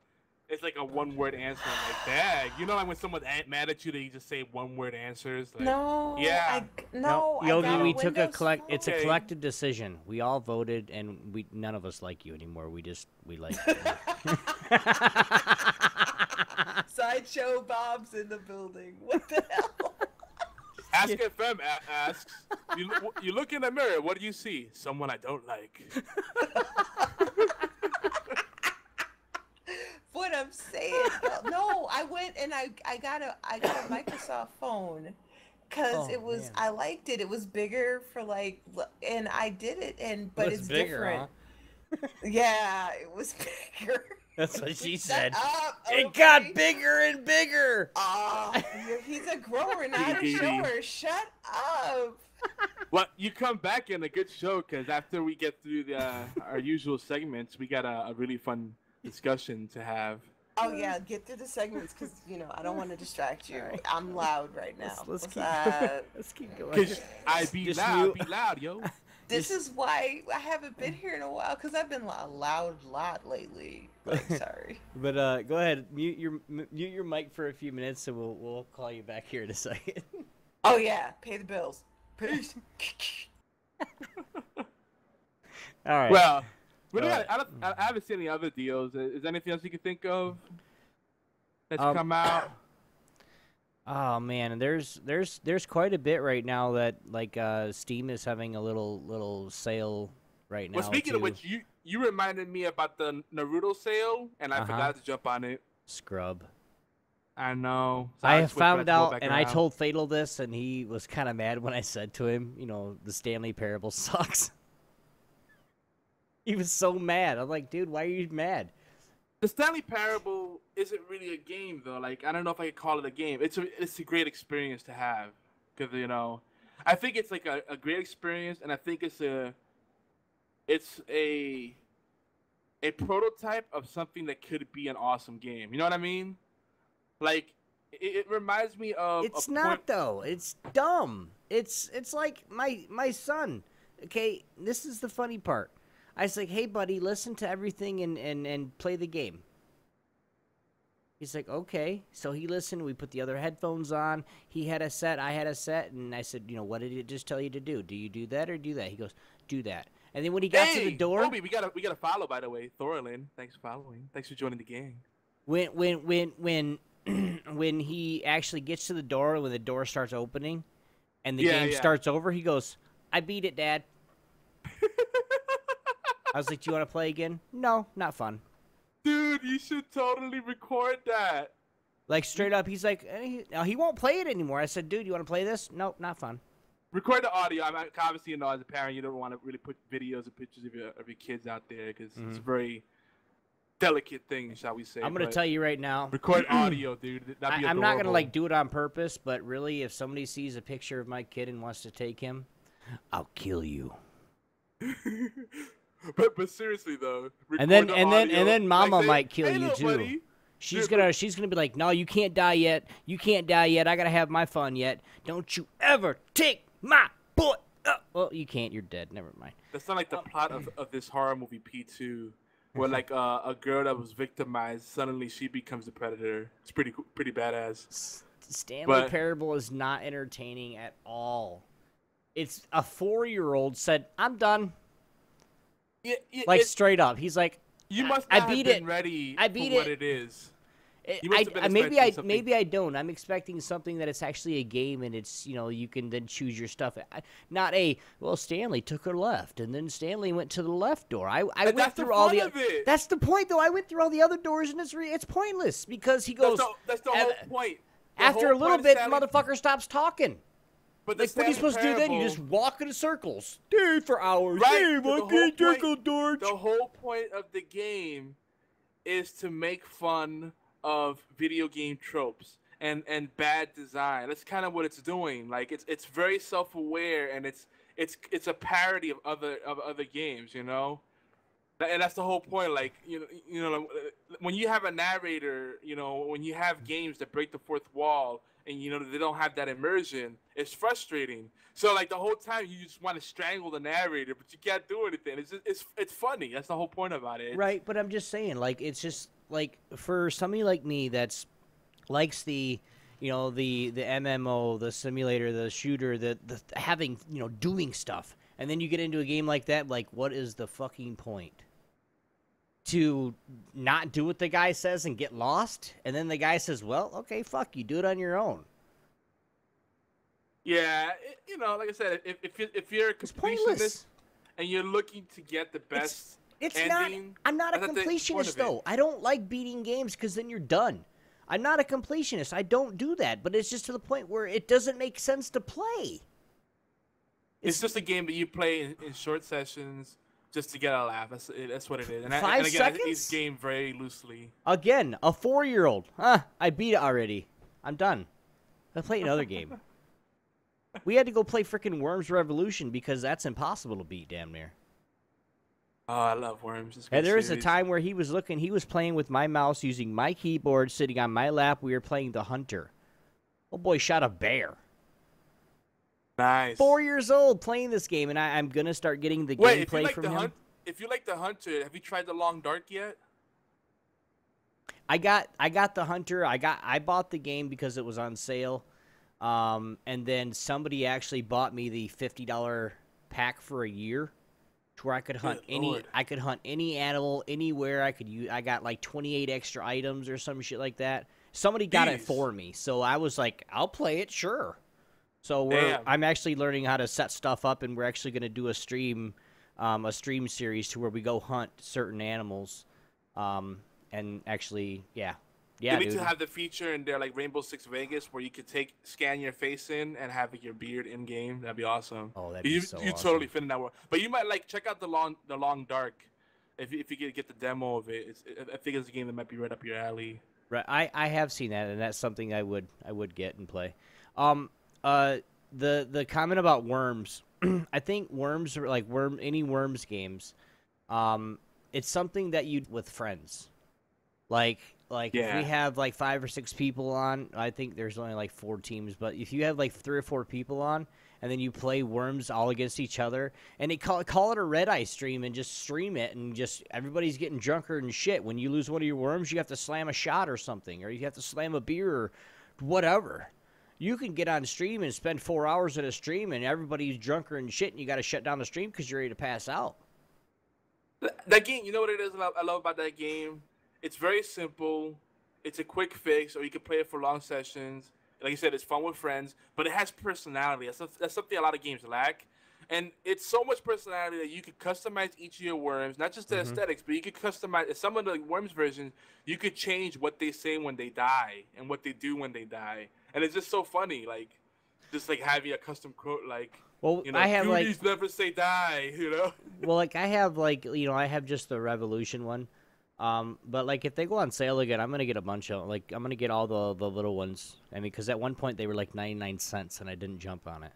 it's like a one-word answer. I'm like, dang. You know, like when someone's mad at you, they just say one-word answers. Like, no. Yeah. Yogi, we took It's a collective decision. We all voted, and none of us like you anymore. We like. Sideshow Bob's in the building. What the hell? Ask FM asks. You look in the mirror. What do you see? Someone I don't like. What I'm saying, no, I went and I got a Microsoft phone because I liked it. It was bigger for and I did it, but it's bigger, different. Huh? Yeah, it was bigger. That's what she said. Okay? It got bigger and bigger. He's a grower, not a shower. Shut up. Well, you come back in a good show because after we get through our usual segments, we got a really fun discussion to have. Oh yeah, get through the segments because I don't want to distract you. Right. I'm loud right now. Let's keep going. Because I be loud, yo. This is why I haven't been here in a while because I've been loud lately. Sorry. But go ahead, mute your mic for a few minutes, and we'll call you back here in a second. Oh yeah, pay the bills. Peace. All right. Well. I haven't seen any other deals. Is there anything else you can think of that's come out? Oh man, there's quite a bit right now that Steam is having a little sale right now. Well, speaking of which, you reminded me about the Naruto sale, and I forgot to jump on it. Scrub. I know. So I found out, and I told Fatal this, and he was kind of mad when I said to him, the Stanley Parable sucks. He was so mad. I'm like, dude, why are you mad? The Stanley Parable isn't really a game, though. Like, I don't know if I could call it a game. It's a great experience to have, because I think it's like a great experience, and I think it's a prototype of something that could be an awesome game. You know what I mean? Like, it reminds me of. It's not though. It's dumb. It's like my son. Okay, this is the funny part. I was like, hey, buddy, listen to everything and play the game. He's like, okay. So he listened. We put the other headphones on. He had a set. I had a set. And I said, what did it just tell you to do? Do you do that or do that? He goes, do that. And then when he got to the door. Obi, we got a follow, by the way. Thorlin, thanks for following. Thanks for joining the gang. When he actually gets to the door, when the door starts opening and the game starts over, he goes, I beat it, Dad. I was like, do you want to play again? No, not fun. Dude, you should totally record that. Like, straight up, he's like, he won't play it anymore. I said, dude, you want to play this? Nope, not fun. Record the audio. I mean, obviously, as a parent, you don't want to really put videos and pictures of your kids out there because it's very delicate thing, shall we say. I'm gonna tell you right now. Record audio, dude. That'd be I'm not gonna adorable. like do it on purpose, but really, if somebody sees a picture of my kid and wants to take him, I'll kill you. but seriously though, And then Mama like, might kill you too. Buddy. She's gonna be like, no, you can't die yet. You can't die yet. I gotta have my fun yet. Don't you ever take my boy. Well, you can't. You're dead. Never mind. That's not like the plot of this horror movie P2, where like a girl that was victimized suddenly she becomes the predator. It's pretty badass. Stanley Parable is not entertaining at all. It's a 4-year-old said, "I'm done." Yeah, like straight up, he's like, "You must I not beat have been it. ready I beat for what it. it is." Maybe I don't. I'm expecting something that it's actually a game and it's, you can then choose your stuff. Not Stanley took a left and then Stanley went to the left door. I went through all the. That's the point, though. I went through all the other doors and it's pointless because he goes. That's the whole point. After a little bit, the motherfucker stops talking. But like, what are you supposed to do then? You just walk in circles. Dude, for hours. Right. Dave, I can't circle, George. The whole point of the game is to make fun of video game tropes and bad design. That's kind of what it's doing. Like it's very self-aware and it's a parody of other games, And that's the whole point. Like when you have a narrator, when you have games that break the fourth wall and they don't have that immersion, it's frustrating. So like the whole time you just want to strangle the narrator, but you can't do anything. It's funny. That's the whole point about it. Right, but I'm just saying, like, it's just like for somebody like me that's likes the the MMO, the simulator, the shooter, the having doing stuff, and then you get into a game like that, like, what is the fucking point? To not do what the guy says and get lost, and then the guy says, well, okay, fuck you, do it on your own. Yeah, like I said, if you're a completionist and you're looking to get the best ending, I'm not a completionist, though. I don't like beating games because then you're done. I'm not a completionist. I don't do that, but it's just to the point where it doesn't make sense to play. It's just a game that you play in short sessions just to get a laugh. That's what it is. And 5 again, seconds? it's game very loosely. Again, a 4-year-old. I beat it already. I'm done. Let's play another game. We had to go play frickin' Worms Revolution because that's impossible to beat, damn near. Oh, I love Worms. And there was a time where he was playing with my mouse using my keyboard, sitting on my lap. We were playing the Hunter. Oh boy, shot a bear. Nice. 4 years old playing this game, and I'm gonna start getting the gameplay from him. If you like the Hunter, have you tried the Long Dark yet? I got the Hunter. I bought the game because it was on sale, and then somebody actually bought me the $50 pack for a year, to where I could hunt any animal anywhere. I got like 28 extra items or some shit like that. Somebody got it for me, so I was like, I'll play it, sure. So I'm actually learning how to set stuff up, and we're actually going to do a stream series to where we go hunt certain animals, and actually, yeah. You need to have the feature in there, like Rainbow Six Vegas, where you could scan your face in and have your beard in game. That'd be awesome. Oh, that'd be so awesome. You totally fit in that world. But you might check out the Long Dark, if you get the demo of it. I think it's a game that might be right up your alley. Right, I have seen that, and that's something I would get and play. The comment about Worms, I think Worms are like any Worms games. It's something that you with friends, like if we have like 5 or 6 people on. I think there's only like 4 teams, but if you have like 3 or 4 people on, and then you play Worms all against each other, and they call it a red eye stream, and just stream it, and just everybody's getting drunker and shit. When you lose one of your Worms, you have to slam a shot or something, or you have to slam a beer or whatever. You can get on stream and spend 4 hours in a stream, and everybody's drunker and shit, and you got to shut down the stream because you're ready to pass out. That game, you know what it is I love about that game? It's very simple. It's a quick fix, or you can play it for long sessions. Like you said, it's fun with friends, but it has personality. That's something a lot of games lack. And it's so much personality that you could customize each of your Worms, not just the aesthetics, but you could customize some of the Worms versions. You could change what they say when they die and what they do when they die. And it's just so funny, just having a custom quote, I have Goonies never say die, Well, I have I have just the Revolution one. But like if they go on sale again, I'm gonna get a bunch of like I'm gonna get all the little ones. I mean, because at one point they were like 99 cents and I didn't jump on it.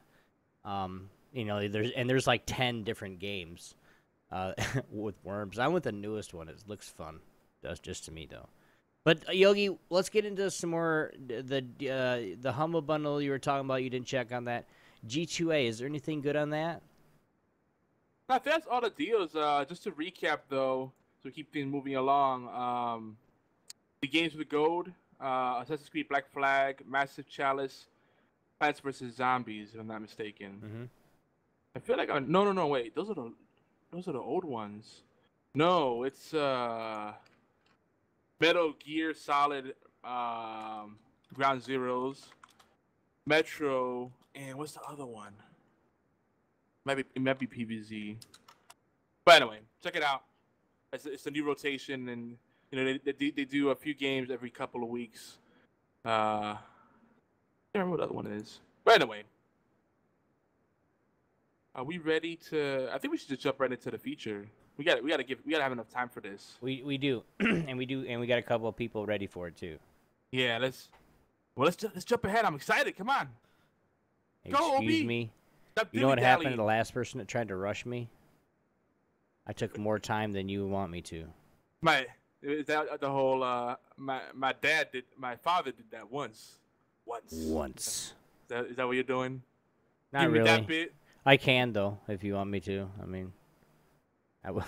You know, there's like 10 different games with worms. I want the newest one. It looks fun. That's just to me though. But Yogi, let's get into some more the Humble bundle you were talking about. You didn't check on that. G2A, is there anything good on that? I think that's all the deals. Just to recap though, so we keep things moving along. The games with gold, Assassin's Creed Black Flag, Massive Chalice, Plants vs Zombies, if I'm not mistaken. Mm-hmm. I feel like no, wait, those are the old ones. No, it's Metal Gear Solid, Ground Zeroes, Metro, and what's the other one? It might be PVZ. But anyway, check it out. It's a new rotation, and you know they do a few games every couple of weeks. I can't remember what the other one is. But anyway, are we ready to? I think we should just jump right into the feature. We gotta have enough time for this. We do, and we got a couple of people ready for it too. Yeah, let's jump ahead. I'm excited. Come on. Go, Excuse OB. me. Stop You know what happened to dilly-dallying. the last person that tried to rush me? I took more time than you want me to. Is that the whole my father did that once. Once. Is that what you're doing? Not Give me really. that bit. I can though, if you want me to. I mean, I will.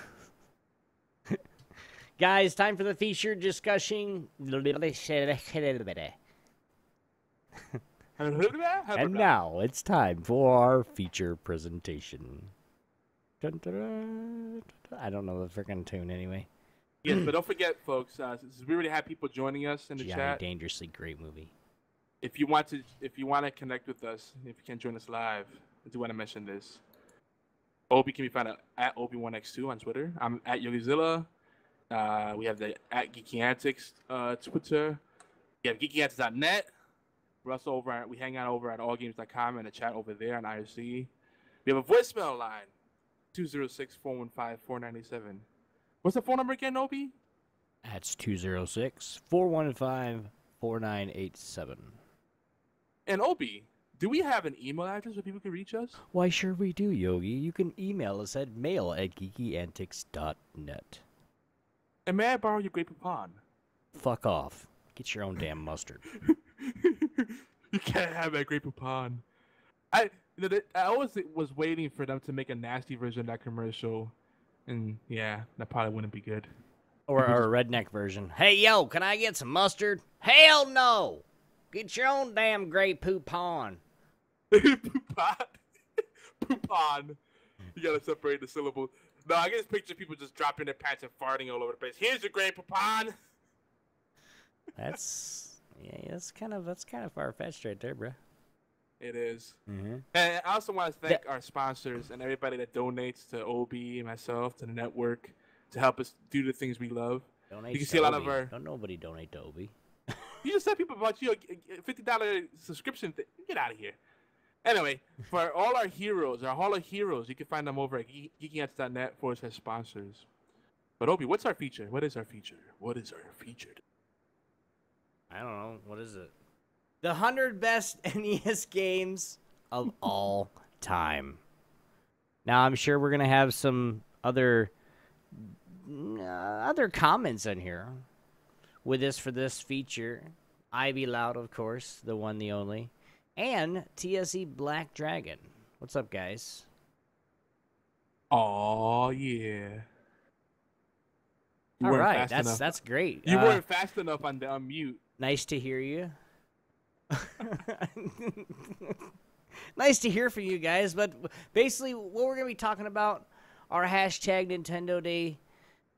Guys, time for the feature discussion. And now it's time for our feature presentation. Dun, dun, dun, dun. I don't know the freaking tune anyway. Yes, but don't forget, folks. Since we already have people joining us in the Johnny chat, Dangerously great movie. if you want to connect with us, if you can't join us live, I do want to mention this. Obi can be found at Obi1x2 on Twitter. I'm at YogiZilla. We have the at GeekyAntics Twitter. We have GeekyAntics.net. We're also we hang out over at allgames.com and a chat over there on IRC. We have a voicemail line, 206-415-4987. What's the phone number again, Obi? That's 206-415-4987. And Obi, do we have an email address where people can reach us? Why, sure we do, Yogi. You can email us at mail@geekyantics.net. And may I borrow your grape poupon? Fuck off. Get your own damn mustard. You can't have that grape poupon. I always was waiting for them to make a nasty version of that commercial. And yeah, that probably wouldn't be good. Or a redneck version. Hey, yo, can I get some mustard? Hell no! Get your own damn Grey Poupon. Poupon. Poupon. You gotta separate the syllables. No, I can just picture people just dropping their pants and farting all over the place. Here's your Grey Poupon. That's kind of far fetched right there, bro. It is. Mm-hmm. And I also want to thank our sponsors and everybody that donates to OB and myself, to the network, to help us do the things we love. Donate you can to see a lot Obi. of our. Don't nobody donate to Obi. You just said people about you a $50 subscription. Get out of here. Anyway, for all our heroes, our Hall of Heroes, you can find them over at geekyants.net/sponsors. But Obi, what's our feature? What is our feature? What is our feature? I don't know. What is it? The 100 best NES games of all time. Now, I'm sure we're going to have some other comments in here with this for this feature. Ivy Loud, of course, the one, the only. And TSE Black Dragon. What's up, guys? Oh yeah. All right, that's great. You weren't fast enough on the unmute. Nice to hear you. Nice to hear from you guys. But basically, what we're going to be talking about are hashtag Nintendo Day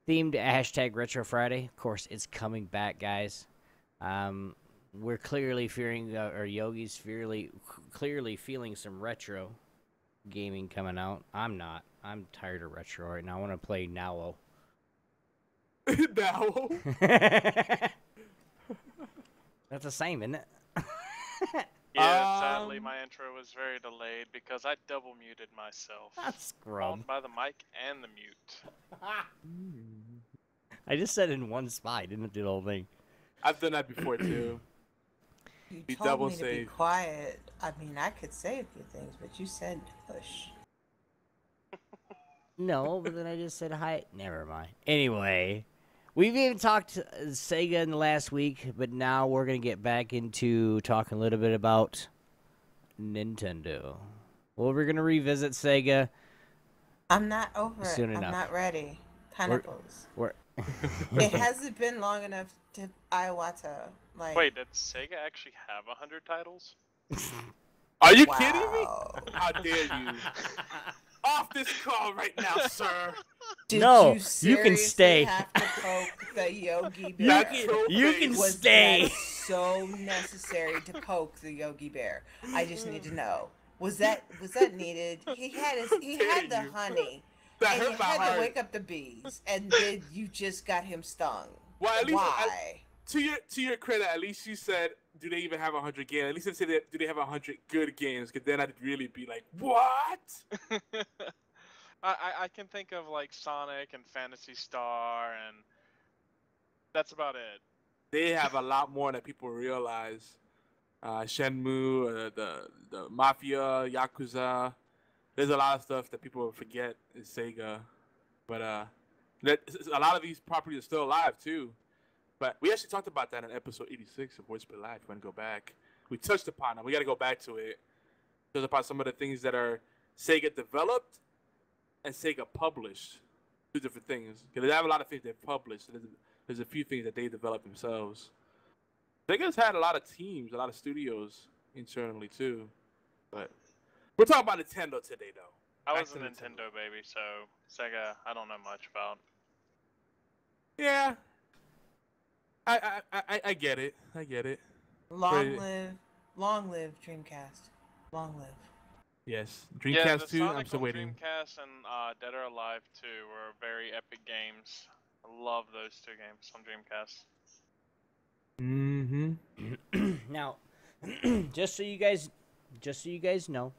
themed hashtag Retro Friday. Of course, it's coming back, guys. We're clearly fearing, or Yogi's clearly feeling some retro gaming coming out. I'm not. I'm tired of retro right now. I want to play Now. Now. That's the same, isn't it? Yeah, sadly my intro was very delayed because I double muted myself. That's scrub. Both by the mic and the mute. I just said in one spot. I didn't do the whole thing. I've done that before too. You Be told double me to be safe. quiet. I mean, I could say a few things, but you said push. No, but then I just said hi. Never mind. Anyway, we've even talked Sega in the last week, but now we're going to get back into talking a little bit about Nintendo. Well, we're going to revisit Sega. I'm not over it. Soon I'm enough. not ready. We're- Pineapples. We're It hasn't been long enough to Iwata. Like, Wait, did Sega actually have 100 titles? Are you wow. kidding me? How dare you? Off this call right now, sir. Did No, you you can seriously stay. have to poke the Yogi Bear? That's You can Was stay. that so necessary to poke the Yogi Bear? I just need to know. Was that needed? He had the dare you. honey. That And hurt you my had heart. to wake up the bees, and then you just got him stung. Well, at least Why? to your credit, at least you said, do they even have 100 games? At least you said, do they have 100 good games? Because then I'd really be like, what? I can think of like Sonic and Phantasy Star, and that's about it. They have a lot more than people realize. Shenmue, the Mafia, Yakuza. There's a lot of stuff that people forget is Sega. But a lot of these properties are still alive too. But we actually talked about that in episode 86 of HorsePLAY Live. If you want to go back, we touched upon it. We got to go back to it. Touched upon some of the things that are Sega developed and Sega published. Two different things. Because they have a lot of things they've published. There's a few things that they developed themselves. Sega's had a lot of teams, a lot of studios internally too. But we're talking about Nintendo today, though. I Back was a to Nintendo baby, so Sega, I don't know much about. Yeah. I get it. I get it. Long But- live Dreamcast. Long live. Yes. Yeah, Dreamcast the 2, Sonic I'm still on waiting. Dreamcast and Dead or Alive 2 were very epic games. I love those two games on Dreamcast. Mm-hmm. Now, just so you guys know,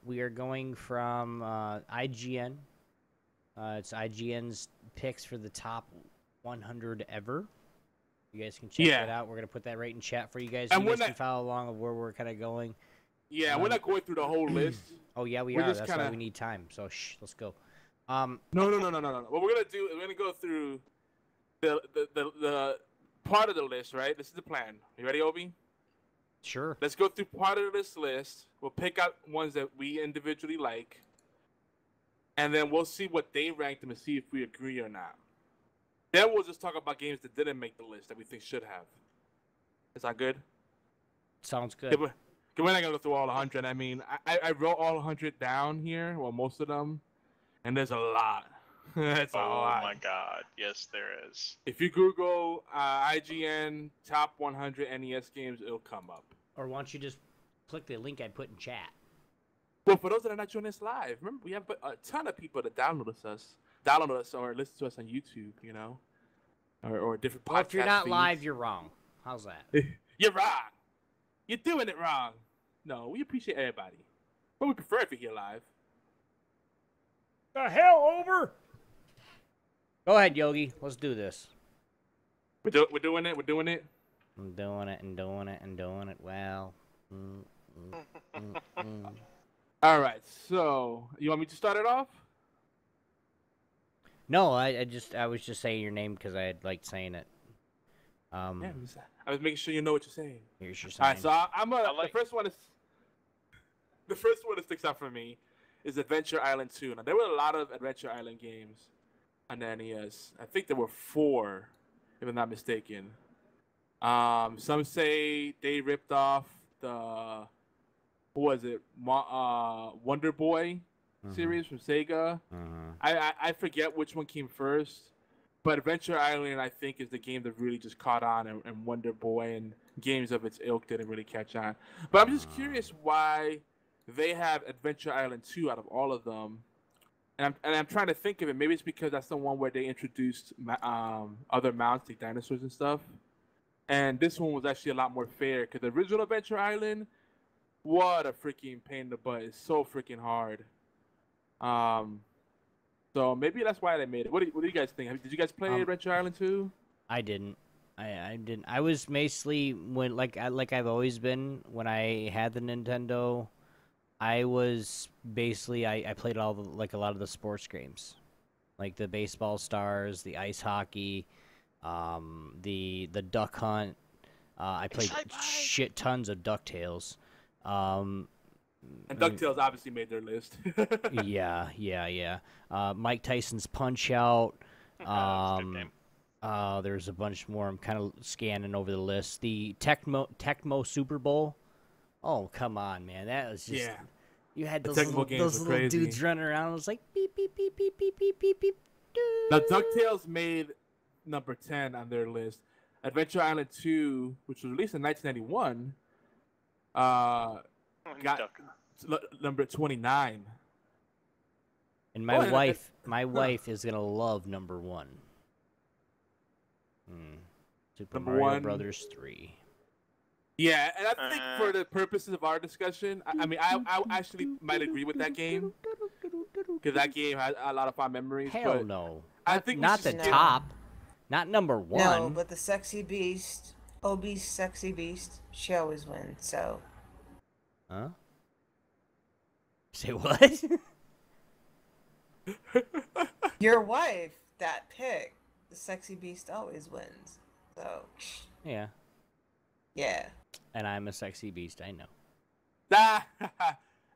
we are going from IGN. It's IGN's picks for the top 100 ever. You guys can check Yeah. that out. We're gonna put that right in chat for you guys. And You we're guys can not- follow along of where we're kind of going. Yeah, we're not going through the whole list. Oh yeah, we We're are. just That's why kinda- we need time. So shh, let's go. No. What we're gonna do is we're gonna go through the part of the list, right? This is the plan. You ready, Obi? Sure. Let's go through part of this list. We'll pick out ones that we individually like, and then we'll see what they ranked them and see if we agree or not. Then we'll just talk about games that didn't make the list that we think should have. Is that good? Sounds good. Yeah, we're not gonna go through all 100. I mean, I wrote all 100 down here, well, most of them, and there's a lot. That's a Oh lot. my god, yes there is. If you Google IGN top 100 NES games, it'll come up. Or why don't you just click the link I put in chat? Well, for those that are not joining us live, remember we have a ton of people that download us or listen to us on YouTube, you know, or different podcasts. Well, if you're not live, you're wrong. How's that? You're wrong. You're doing it wrong. No, we appreciate everybody, but we prefer if you're here live. The hell over. Go ahead, Yogi. Let's do this. We're doing it. We're doing it. I'm doing it and doing it and doing it well. All right. So you want me to start it off? No, I was just saying your name because I liked saying it. Yeah, I was making sure you know what you're saying. Here's your All sign. right, so the first one that sticks out for me is Adventure Island 2. Now there were a lot of Adventure Island games on the NES. I think there were 4, if I'm not mistaken. Some say they ripped off the Wonder Boy series from Sega. I forget which one came first, but Adventure Island I think is the game that really just caught on, and Wonder Boy and games of its ilk didn't really catch on. But I'm just curious why they have Adventure Island 2 out of all of them. And I'm trying to think of it. Maybe it's because that's the one where they introduced other mounts like dinosaurs and stuff. And this one was actually a lot more fair because the original Adventure Island, what a freaking pain in the butt. It's so freaking hard. So maybe that's why they made it. What do you guys think? Did you guys play Adventure Island 2? I didn't. I didn't. I was mostly when like I've always been when I had the Nintendo. I was basically I played all the, like a lot of the sports games, like the baseball stars, the ice hockey, the duck hunt. I played shit tons of DuckTales. And DuckTales obviously made their list. yeah. Mike Tyson's Punch Out. That's a good game. There's a bunch more. I'm kind of scanning over the list. The Tecmo Super Bowl. Oh, come on, man. That was just... Yeah. You had those Tecmo games were crazy. dudes running around. It was like, beep, beep, beep, beep, beep, beep, beep, beep. Now, DuckTales made number 10 on their list. Adventure Island 2, which was released in 1991, got number 29. And my wife is going to love number 1. Super Number Mario 1. Brothers 3. Yeah, and I think for the purposes of our discussion, I mean, I actually might agree with that game. Because that game has a lot of fond memories. Hell but no. I think Not the top. Not number 1. No, but the sexy beast, obese sexy beast, she always wins, so. Huh? Say what? Your wife, that pick, the sexy beast always wins. So. Yeah. Yeah. And I'm a sexy beast, I know.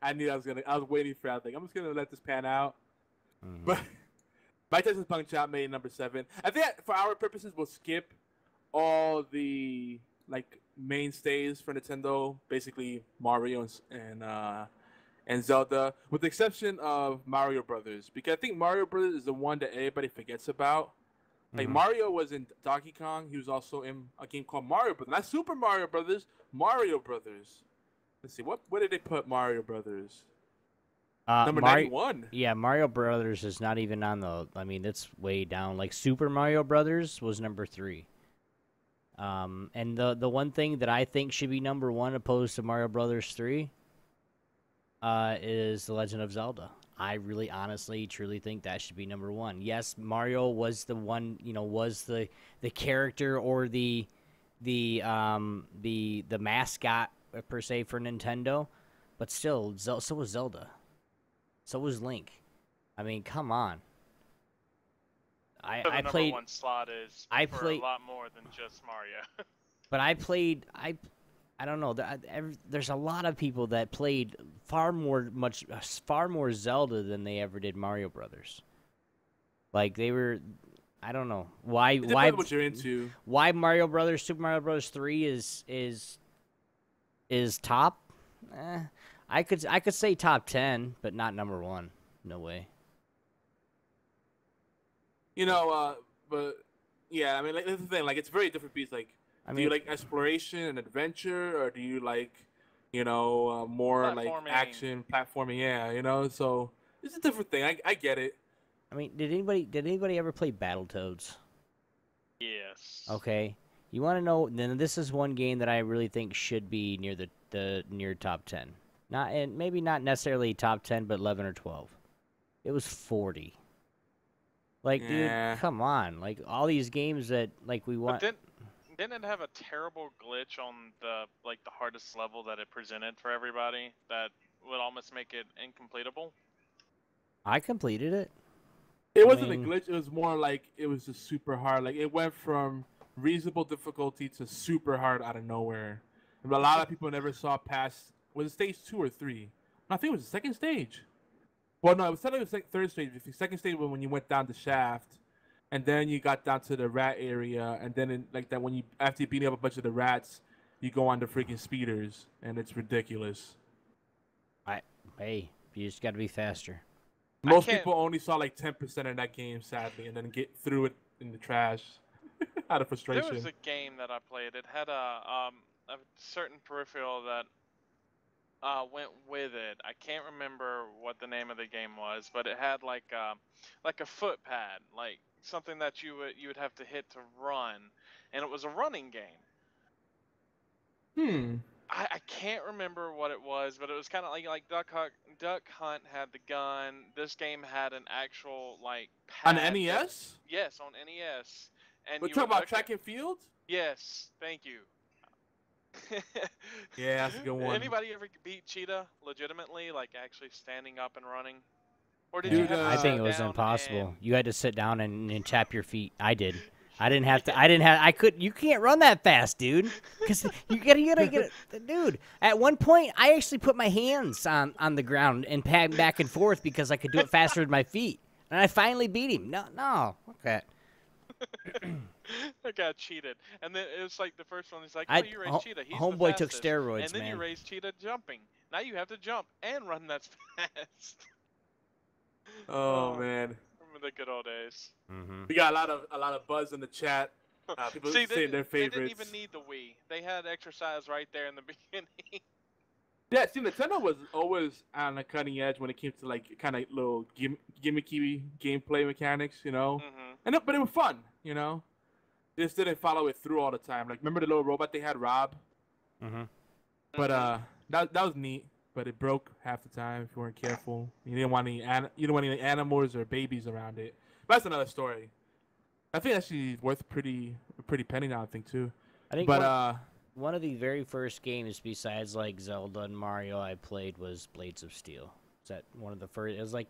I knew I was waiting for that thing. I'm just gonna let this pan out. But Mike Tyson's Punch Out made number 7. I think for our purposes, we'll skip all the like mainstays for Nintendo, basically Mario and Zelda, with the exception of Mario Brothers, because I think Mario Brothers is the one that everybody forgets about. Like Mario was in Donkey Kong, he was also in a game called Mario Brothers, not Super Mario Brothers, Mario Brothers. Let's see, what did they put Mario Brothers? Number 91. Yeah, Mario Brothers is not even on the. I mean, it's way down. Like Super Mario Brothers was number 3. And the one thing that I think should be number 1 opposed to Mario Brothers 3, is The Legend of Zelda. I really, honestly, truly think that should be number 1. Yes, Mario was the one. Was the character or the mascot per se for Nintendo, but still, so was Zelda. So was Link. I mean, come on. I played. Number 1 slot is I for played a lot more than just Mario. But I played. I don't know. There's a lot of people that played far more Zelda than they ever did Mario Brothers. Like they were. I don't know why. It depends what you're into. Why Mario Brothers, Super Mario Brothers 3 is top. I could say top 10, but not number 1. No way. But yeah, I mean, like that's the thing. Like it's a very different beast. Like, do you like exploration and adventure, or do you like, more like action platforming? Yeah, so it's a different thing. I get it. I mean, did anybody ever play Battletoads? Yes. Okay. You want to know? Then this is one game that I really think should be near near top 10. Maybe not necessarily top 10, but 11 or 12. It was 40. Like, dude, come on! Like all these games that we want. But didn't it have a terrible glitch on the hardest level that it presented for everybody that would almost make it incompletable? I completed it. It wasn't a glitch. It was more like it was just super hard. Like it went from reasonable difficulty to super hard out of nowhere. And a lot of people never saw past. Was it stage 2 or 3? I think it was the second stage. Well, no, it was the third stage. The second stage was when you went down the shaft, and then you got down to the rat area, and then after you beat up a bunch of the rats, you go on the freaking speeders, and it's ridiculous. Hey, you just got to be faster. Most people only saw like 10% of that game, sadly, and then get through it in the trash out of frustration. There was a game that I played. It had a certain peripheral that went with it. I can't remember what the name of the game was, but it had like a foot pad, like something that you would have to hit to run, and it was a running game. I can't remember what it was, but it was kind of like Duck Hunt had the gun. This game had an actual like On pad. NES? Yes, on NES. And We're you talking would about look track and field? Yes, thank you. Yeah, that's a good one. Anybody ever beat Cheetah legitimately, like actually standing up and running? Or did Yeah, you have to I think sit it was down impossible. and- You had to sit down and tap your feet. I did. I didn't have to. I didn't have. I could. You can't run that fast, dude. Because you gotta get it, dude. At one point, I actually put my hands on the ground and pad back and forth because I could do it faster with my feet. And I finally beat him. No, okay. I got cheated, and then it was like the first one. He's like, I- "Oh, you raised Cheetah. He's Homeboy the took fastest." steroids, and then man. you raised Cheetah jumping. Now you have to jump and run that fast. Oh man, Remember the good old days. Mm-hmm. we got a lot of buzz in the chat. People See, saying their they didn't favorites. even need the Wii. They had exercise right there in the beginning. Yeah, see, Nintendo was always on the cutting edge when it came to like kind of little gimmicky gameplay mechanics, you know. Mm-hmm. But it was fun, you know. They just didn't follow it through all the time. Like, remember the little robot they had, Rob? Mm-hmm. But that was neat. But it broke half the time if you weren't careful. You didn't want any animals or babies around it. But that's another story. I think actually worth a pretty penny now. I think too. I think. But one of the very first games besides like Zelda and Mario I played was Blades of Steel. Is that one of the first? It was like,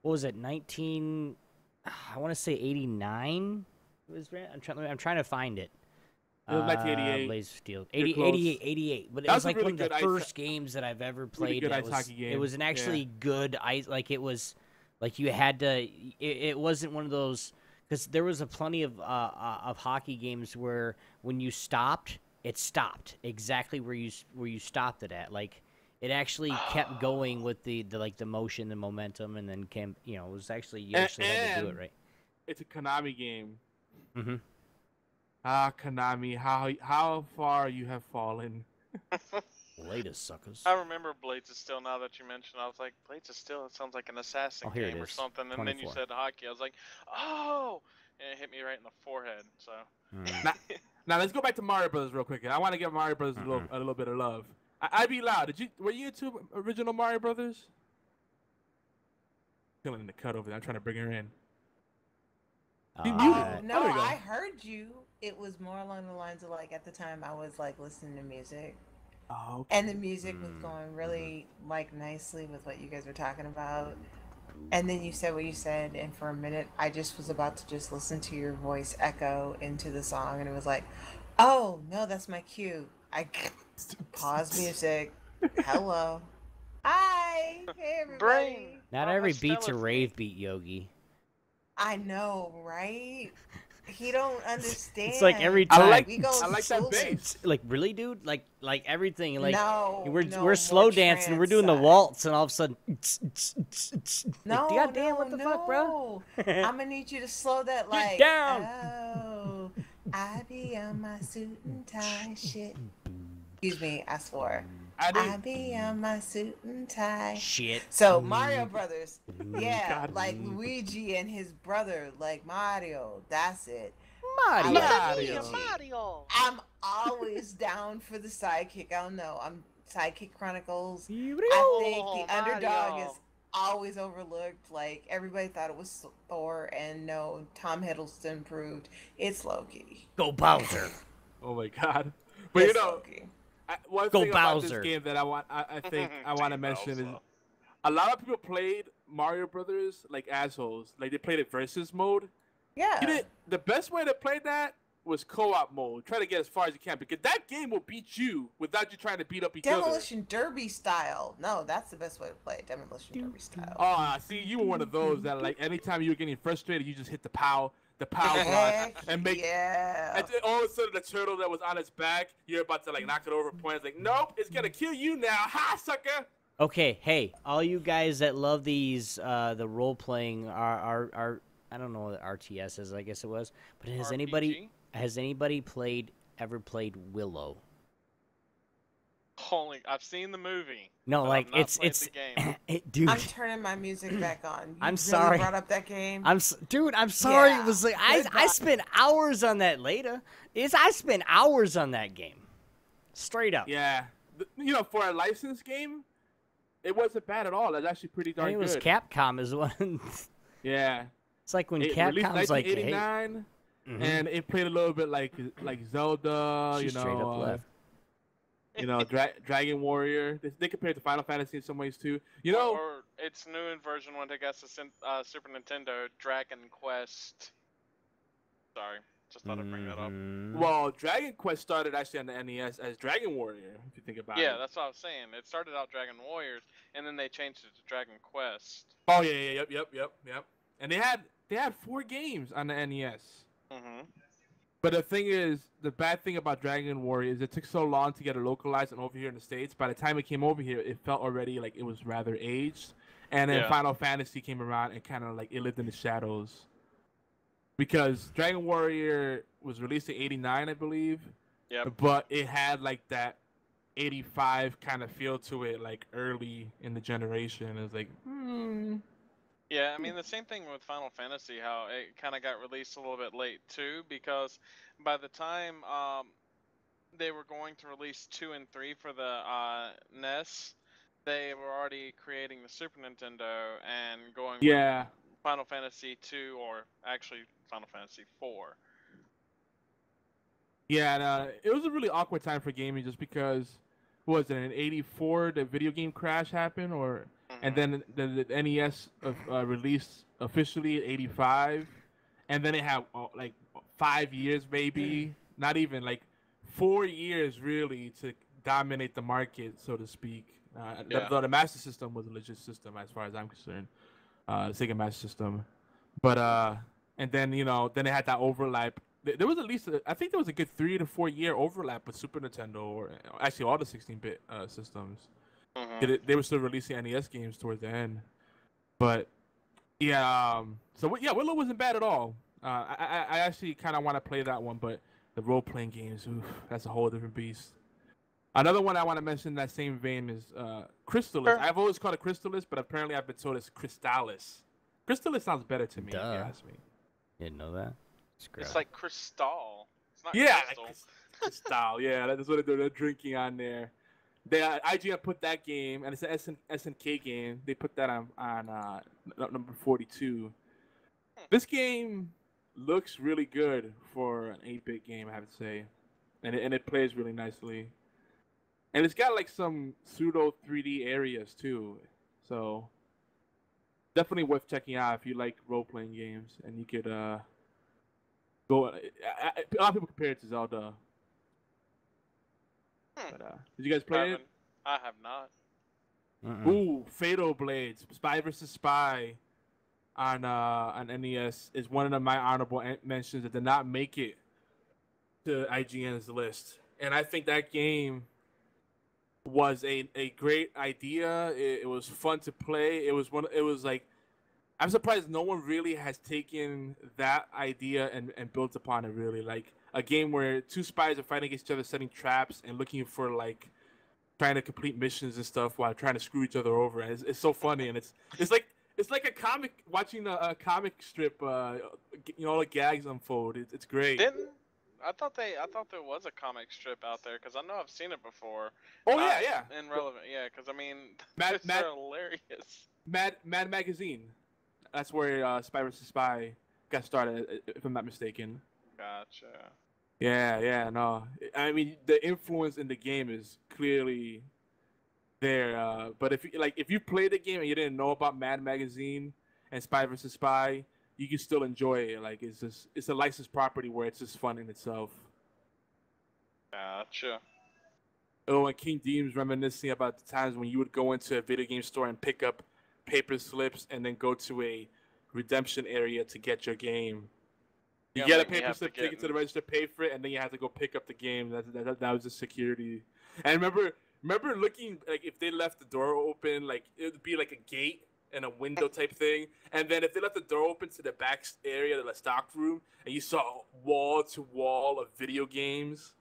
what was it? I want to say 89. I'm trying to find it. It was 1988. Blades of Steel. You're 88. But it That was was a like really one of the good first games that I've ever played. good that ice was, hockey game. It was an actually good ice. Like it was, like you had to. It wasn't one of those, because there was a plenty of hockey games where when you stopped, it stopped exactly where you stopped it at. Like it actually kept going with the motion, the momentum, and then it was actually you actually had to do it right. It's a Konami game. Mm-hmm. Konami, how far you have fallen. Latest suckers. I remember Blades of Steel now that you mentioned. I was like, Blades of Steel, it sounds like an assassin here it game or is. something. And then you 24. said hockey. I was like, oh! And it hit me right in the forehead. So. Now let's go back to Mario Brothers real quick. I want to give Mario Brothers a little bit of love. I'd be loud. Were you into original Mario Brothers? Feeling in the cut over there. I'm trying to bring her in. No, I heard you. It was more along the lines of like at the time I was like listening to music. Oh, okay. And the music was going really like nicely with what you guys were talking about. And then you said what you said, and for a minute I just was about to just listen to your voice echo into the song, and it was like, oh no, that's my cue. I pause music. Hello. Hi. Hey everybody. Brain. Not every beat's a rave beat, Yogi. I know, right? He don't understand. It's like every time. I like that that bass. Like really, dude? Like everything. Like no, we're slow dancing. We're doing the waltz, and all of a sudden. No, goddamn, what the fuck, bro? I'm gonna need you to slow that. Like, down. Oh, I be on my suit and tie shit. Excuse me, I swore. I be on my suit and tie. Shit. So Mario Brothers, yeah, God. like Luigi and his brother, like Mario. That's it. Mario. I'm always down for the sidekick. I don't know. I'm Sidekick Chronicles. I think the underdog is always overlooked. Like everybody thought it was Thor, and no, Tom Hiddleston proved it's Loki. Go Bowser. Oh my God! But It's Loki. One Go thing Bowser. about this game that I think I want to mention is a lot of people played Mario Brothers like assholes. Like they played it versus mode. Yeah. The best way to play that was co-op mode. Try to get as far as you can because that game will beat you without you trying to beat up each Demolition Derby style. No, that's the best way to play it. Demolition Derby style. other. See, you were one of those that like anytime you were getting frustrated, you just hit the pow block and make. Yeah. And then all of a sudden, the turtle that was on its back, you're about to like knock it over points. Like, nope, it's gonna kill you now, ha, sucker! Okay, hey, all you guys that love these, the role playing are I don't know what RTS is. I guess it was, but has RPG? anybody ever played Willow? Holy, I've seen the movie. No, but like I've not it's played the game. dude. I'm turning my music back on. You I'm really sorry. Brought up that game. Dude, I'm sorry. Yeah. It was like I spent hours on that later. I spent hours on that game. Straight up. Yeah, for a licensed game, it wasn't bad at all. That's actually pretty I darn think it was good. Capcom is one. Yeah. It's like when It released Capcom's like, hey, 1989, and it played a little bit like Zelda, she straight up left. Dragon Warrior. They compared to Final Fantasy in some ways too. You know, or its new version when it got to Super Nintendo, Dragon Quest. Sorry, just thought I'd bring that up. well, Dragon Quest started actually on the NES as Dragon Warrior. If you think about it. Yeah, that's what I was saying. It started out Dragon Warriors, and then they changed it to Dragon Quest. Oh yeah, yep. And they had 4 games on the NES. But the thing is, the bad thing about Dragon Warrior is it took so long to get it localized and over here in the States. By the time it came over here, it felt already like it was rather aged. And then Final Fantasy came around and kind of like it lived in the shadows. Because Dragon Warrior was released in '89, I believe. Yep. But it had like that '85 kind of feel to it, like early in the generation. It was like, Yeah, I mean the same thing with Final Fantasy, how it kind of got released a little bit late too, because by the time they were going to release 2 and 3 for the NES, they were already creating the Super Nintendo and going with Final Fantasy 2, or actually Final Fantasy 4. Yeah, and, it was a really awkward time for gaming just because, what was it, in '84 the video game crash happened, and then the NES released officially in '85, and then it had like 5 years maybe, not even, like 4 years really to dominate the market, so to speak. The Master System was a legit system as far as I'm concerned, the Sega Master System, but and then then it had that overlap. There was at least I think there was a good 3 to 4 year overlap with Super Nintendo, or actually all the 16-bit systems. They were still releasing NES games towards the end, but Willow wasn't bad at all. I actually kind of want to play that one, but the role-playing games, that's a whole different beast. Another one I want to mention in that same vein is Crystalis. Sure. I've always called it Crystalis, but apparently I've been told it's Crystalis. Crystalis sounds better to me, if you ask me. You didn't know that? It's like Crystal. It's not Crystal. Crystal. Crystal, yeah, that's what they're drinking on there. IGN put that game, and it's an SNK game. They put that on number 42. This game looks really good for an 8-bit game, I have to say, and it plays really nicely. And it's got like some pseudo 3D areas too, so definitely worth checking out if you like role-playing games. And you could go. A lot of people compare it to Zelda. But, did you guys play it? I have not. Ooh, Fatal Blades, Spy vs. Spy on NES is one of my honorable mentions that did not make it to IGN's list. And I think that game was a great idea. It was fun to play. It was like, I'm surprised no one really has taken that idea and built upon it, really. Like a game where 2 spies are fighting against each other, setting traps and looking for like trying to complete missions and stuff while trying to screw each other over. And it's so funny, and it's like a comic, watching a comic strip. All the gags unfold. It's great. I thought there was a comic strip out there, because I know I've seen it before. Oh yeah. And relevant, yeah, because I mean, Mad hilarious. Mad Magazine. That's where Spy vs. Spy got started, if I'm not mistaken. Gotcha. Yeah, no. I mean, the influence in the game is clearly there. But if you played the game and you didn't know about Mad Magazine and Spy vs. Spy, you can still enjoy it. Like it's a licensed property where it's just fun in itself. Gotcha. Oh, and King Deem's reminiscing about the times when you would go into a video game store and pick up paper slips and then go to a redemption area to get your game. You get a paper slip, take it to the register, pay for it, and then you have to go pick up the game. That was the security. And remember looking, like, if they left the door open, like it would be like a gate and a window type thing. And then if they left the door open to the back area, the stock room, and you saw wall to wall of video games.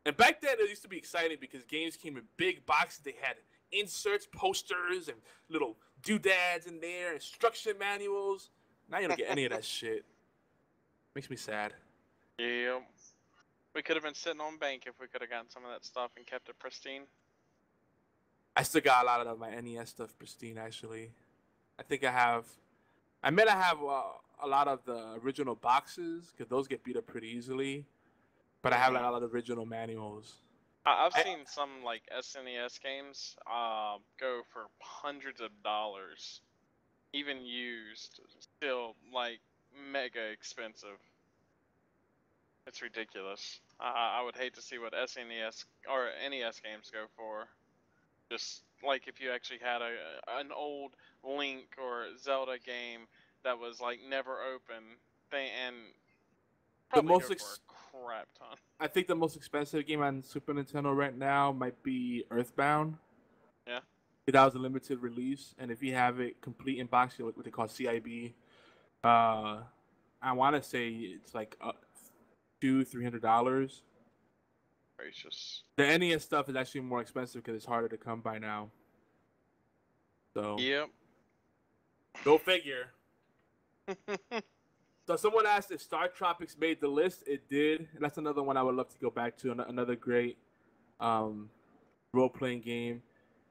And back then it used to be exciting because games came in big boxes. They had inserts, posters, and little doodads in there, instruction manuals. Now you don't get any of that shit. Makes me sad. Yeah. We could have been sitting on bank if we could have gotten some of that stuff and kept it pristine. I still got a lot of my NES stuff pristine, actually. I think I have. I mean, I have a lot of the original boxes because those get beat up pretty easily. But I have like a lot of original manuals. I've seen some like SNES games go for hundreds of dollars, even used, still like mega expensive. It's ridiculous. I would hate to see what SNES or NES games go for. Just like if you actually had an old Link or Zelda game that was like never open thing and probably go for a crap ton. I think the most expensive game on Super Nintendo right now might be Earthbound. Yeah. That was a limited release, and if you have it complete in box, what they call CIB, I want to say it's like $200-$300. Gracious. The NES stuff is actually more expensive because it's harder to come by now. So. Yep. Go figure. So someone asked if Star Tropics made the list. It did, and that's another one I would love to go back to. Another great role-playing game.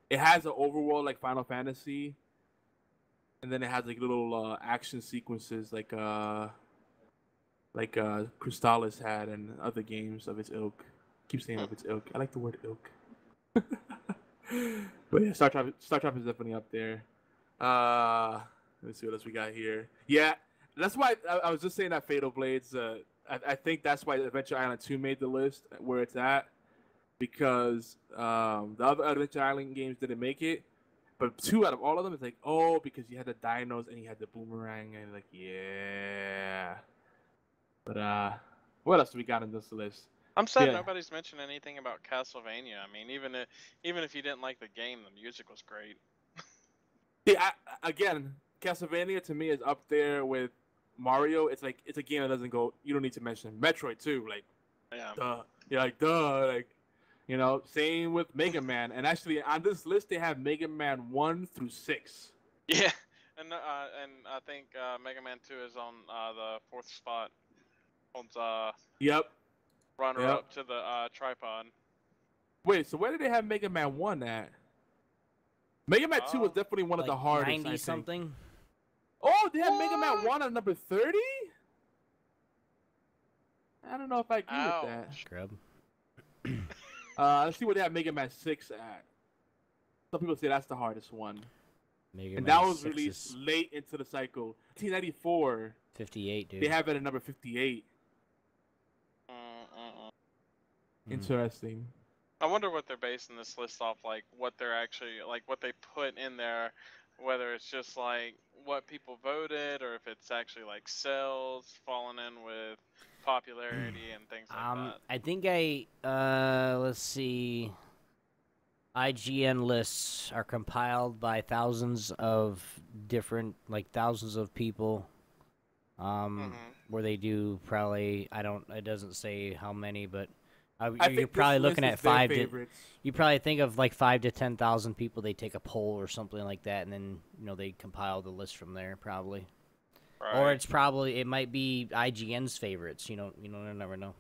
It has an overworld like Final Fantasy, and then it has like little action sequences like Crystallis had and other games of its ilk. Keep saying of its ilk. I like the word ilk. But yeah, Star Tropics is definitely up there. Let's see what else we got here. Yeah, that's why I was just saying that Fatal Blades. I think that's why Adventure Island 2 made the list where it's at, because the other Adventure Island games didn't make it. But 2 out of all of them, it's like, oh, because you had the dinos and you had the boomerang, and like, yeah. But what else do we got in this list? I'm sad nobody's mentioned anything about Castlevania. I mean, even if you didn't like the game, the music was great. Yeah, again, Castlevania to me is up there with Mario. It's like it's a game that doesn't go. You don't need to mention Metroid too. Like, duh. You're like, duh. Like, you know. Same with Mega Man. And actually, on this list, they have Mega Man 1 through 6. Yeah, and I think Mega Man 2 is on the 4th spot. Yep. Runner up to the tripod. Wait, so where did they have Mega Man 1 at? Mega Man 2 was definitely one of the hardest. 90 something. Oh, they have Mega Man 1 at number 30? I don't know if I agree with that. Scrub. Let's see what they have Mega Man 6 at. Some people say that's the hardest one. Mega and Man that was 6 released late into the cycle. 1994. 58, dude. They have it at number 58. Interesting. I wonder what they're basing this list off, like what they're actually, like what they put in there, whether it's just like what people voted or if it's actually like sales falling in with popularity and things like that. I think let's see. IGN lists are compiled by thousands of different, like thousands of people. Where they do probably, it doesn't say how many, but you're probably looking at 5 to, you probably think of like 5 to 10,000 people. They take a poll or something like that, and then they compile the list from there probably. Right. Or it might be IGN's favorites. You never know.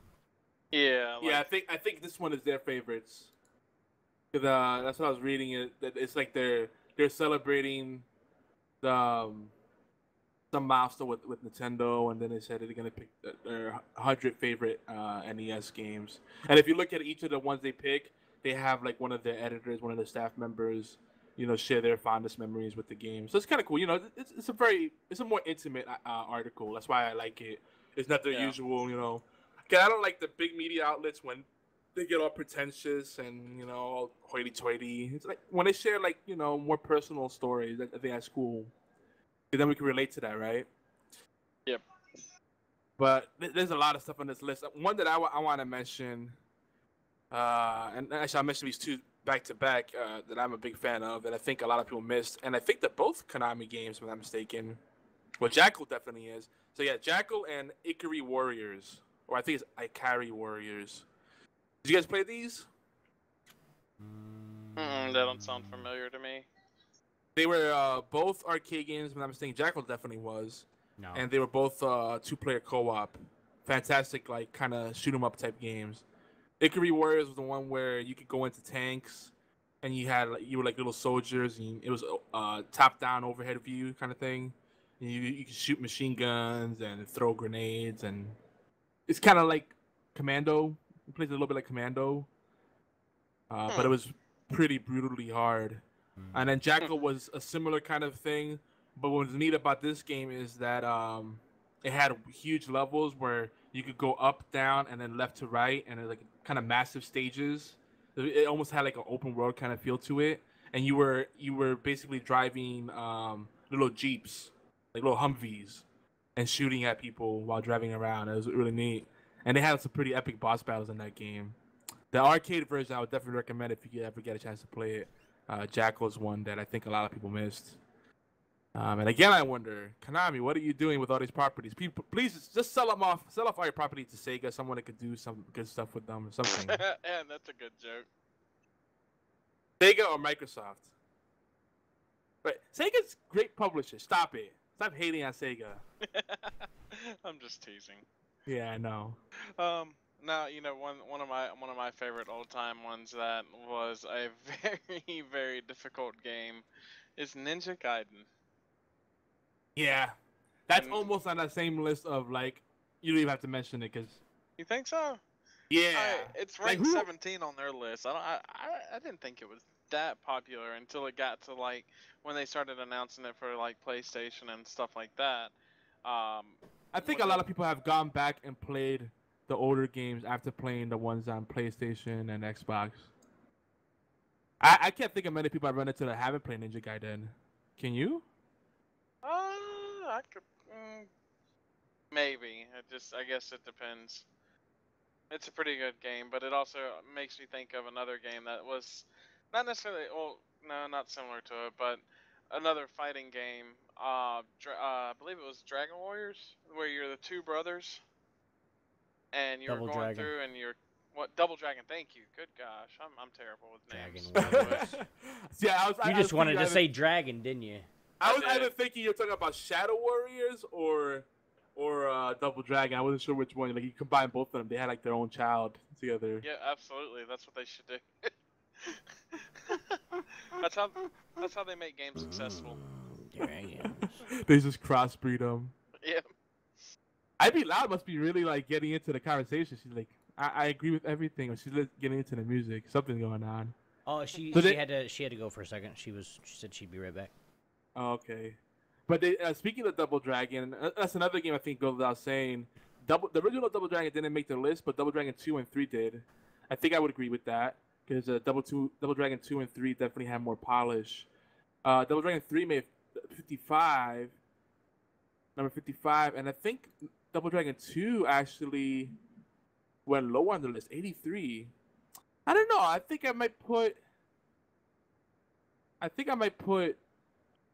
Yeah. Yeah, I think this one is their favorites. That's what I was reading. It's like they're celebrating some milestone with Nintendo, and then they said they're gonna pick their 100 favorite NES games. And if you look at each of the ones they pick, they have like one of their editors, one of their staff members, share their fondest memories with the game. So it's kind of cool. It's a more intimate article. That's why I like it. It's not the usual, Cause I don't like the big media outlets when they get all pretentious and all hoity-toity. It's like when they share like more personal stories. I think that's cool. And then we can relate to that, right? Yep. But there's a lot of stuff on this list. One that I want to mention, and actually I'll mention these 2 back-to-back that I'm a big fan of, that I think a lot of people missed. And I think they're both Konami games, if I'm not mistaken. Well, Jackal definitely is. So yeah, Jackal and Ikari Warriors. Or I think it's Ikari Warriors. Did you guys play these? That don't sound familiar to me. They were both arcade games, if I'm not mistaken. Jackal definitely was. No. And they were both 2-player co-op. Fantastic, like, kind of shoot 'em up type games. Ikari Warriors was the one where you could go into tanks and you were like little soldiers, and it was top down overhead view kind of thing. And you could shoot machine guns and throw grenades, and it's kind of like Commando. It plays a little bit like Commando, but it was pretty brutally hard. And then Jackal was a similar kind of thing, but what's neat about this game is that it had huge levels where you could go up, down, and then left to right, and like kind of massive stages. It almost had like an open world kind of feel to it, and you were basically driving little jeeps, like little Humvees, and shooting at people while driving around. It was really neat, and they had some pretty epic boss battles in that game. The arcade version I would definitely recommend if you ever get a chance to play it. Jackal's one that I think a lot of people missed. And again, I wonder, Konami, what are you doing with all these properties? People, please just sell them off. Sell off all your property to Sega. Someone that could do some good stuff with them or something. And that's a good joke. Sega or Microsoft? But Sega's great publisher. Stop it. Stop hating on Sega. I'm just teasing. Yeah, I know. Now one of my favorite old time ones that was a very very difficult game is Ninja Gaiden. Yeah, that's almost on that same list of like you don't even have to mention it because. You think so? Yeah, it's ranked 17 on their list. I didn't think it was that popular until it got to like when they started announcing it for like PlayStation and stuff like that. I think a lot of people have gone back and played the older games after playing the ones on PlayStation and Xbox. I can't think of many people I've run into that haven't played Ninja Gaiden. Can you? I could maybe. I guess it depends. It's a pretty good game, but it also makes me think of another game that was not necessarily not similar to it, but another fighting game. I believe it was Dragon Warriors, where you're the two brothers. And you're Double going Dragon. through, and you're Double Dragon. Thank you. Good gosh, I'm terrible with names. Yeah, you just wanted to say dragon, didn't you? I was either thinking you're talking about Shadow Warriors or Double Dragon. I wasn't sure which one. Like you combine both of them, they had like their own child together. Yeah, absolutely. That's what they should do. that's how they make games successful. They just crossbreed them. Yeah. Ivy Loud must be really like getting into the conversation. She's like, I agree with everything. Or she's getting into the music. Something's going on. Oh, she had to go for a second. She said she'd be right back. Oh, okay. But speaking of Double Dragon, that's another game I think goes without saying. The original Double Dragon didn't make the list, but Double Dragon 2 and 3 did. I think I would agree with that because Double Dragon 2 and 3 definitely had more polish. Double Dragon 3 made 55, number 55, and I think Double Dragon 2 actually went low on the list, 83. I don't know. I think I might put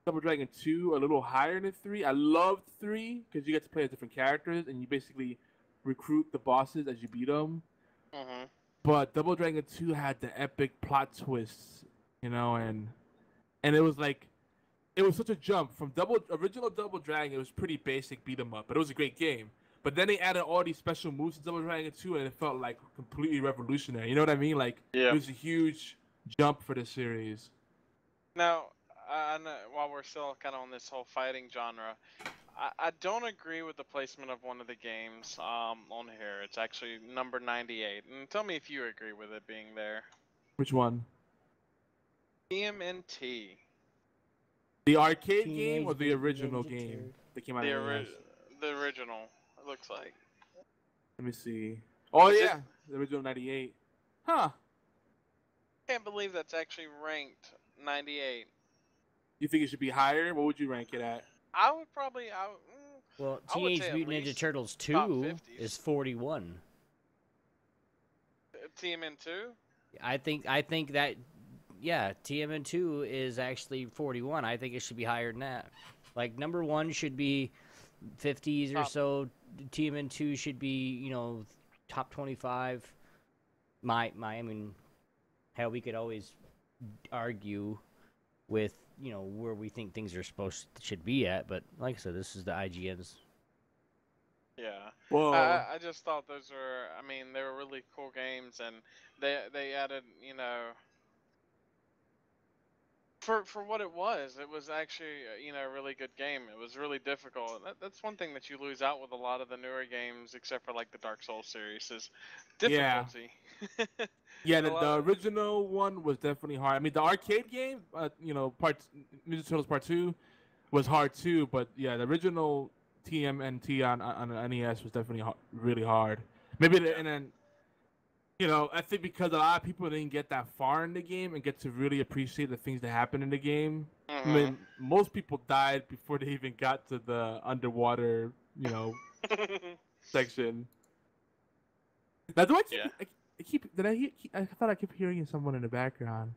Double Dragon 2 a little higher than 3. I loved 3 because you get to play as different characters and you basically recruit the bosses as you beat them. Mm-hmm. But Double Dragon 2 had the epic plot twists, and it was like, it was such a jump from original Double Dragon. It was pretty basic beat 'em up, but it was a great game. But then they added all these special moves to Double Dragon 2, and it felt like completely revolutionary. You know what I mean? Like, yeah. It was a huge jump for the series. Now, while we're still kind of on this whole fighting genre, I don't agree with the placement of one of the games on here. It's actually number 98. And tell me if you agree with it being there. Which one? TMNT. The arcade game or the original game that came out? The original, it looks like. Let me see. Oh, yeah. The original 98. Huh. Can't believe that's actually ranked 98. You think it should be higher? What would you rank it at? I would probably... Well, Teenage Mutant Ninja Turtles 2 is 41. TMN2? I think that... Yeah, TMN2 is actually 41. I think it should be higher than that. Like, number 1 should be 50s or so. TMN2 should be, top 25. I mean, hell, we could always argue with, where we think things should be at. But, like I said, this is the IGN's. Yeah. Whoa. I just thought those were, they were really cool games. And they added, For what it was actually a really good game. It was really difficult. That's one thing that you lose out with a lot of the newer games, except for like the Dark Souls series, is Yeah. difficulty. Yeah, A lot the of original one was definitely hard. I mean, the arcade game, Ninja Turtles Part 2 was hard too, but yeah, the original TMNT on NES was definitely really hard. Maybe and then I think because a lot of people didn't get that far in the game and get to really appreciate the things that happen in the game. I mean, most people died before they even got to the underwater, section. Now, do I keep? Yeah. I thought I kept hearing someone in the background.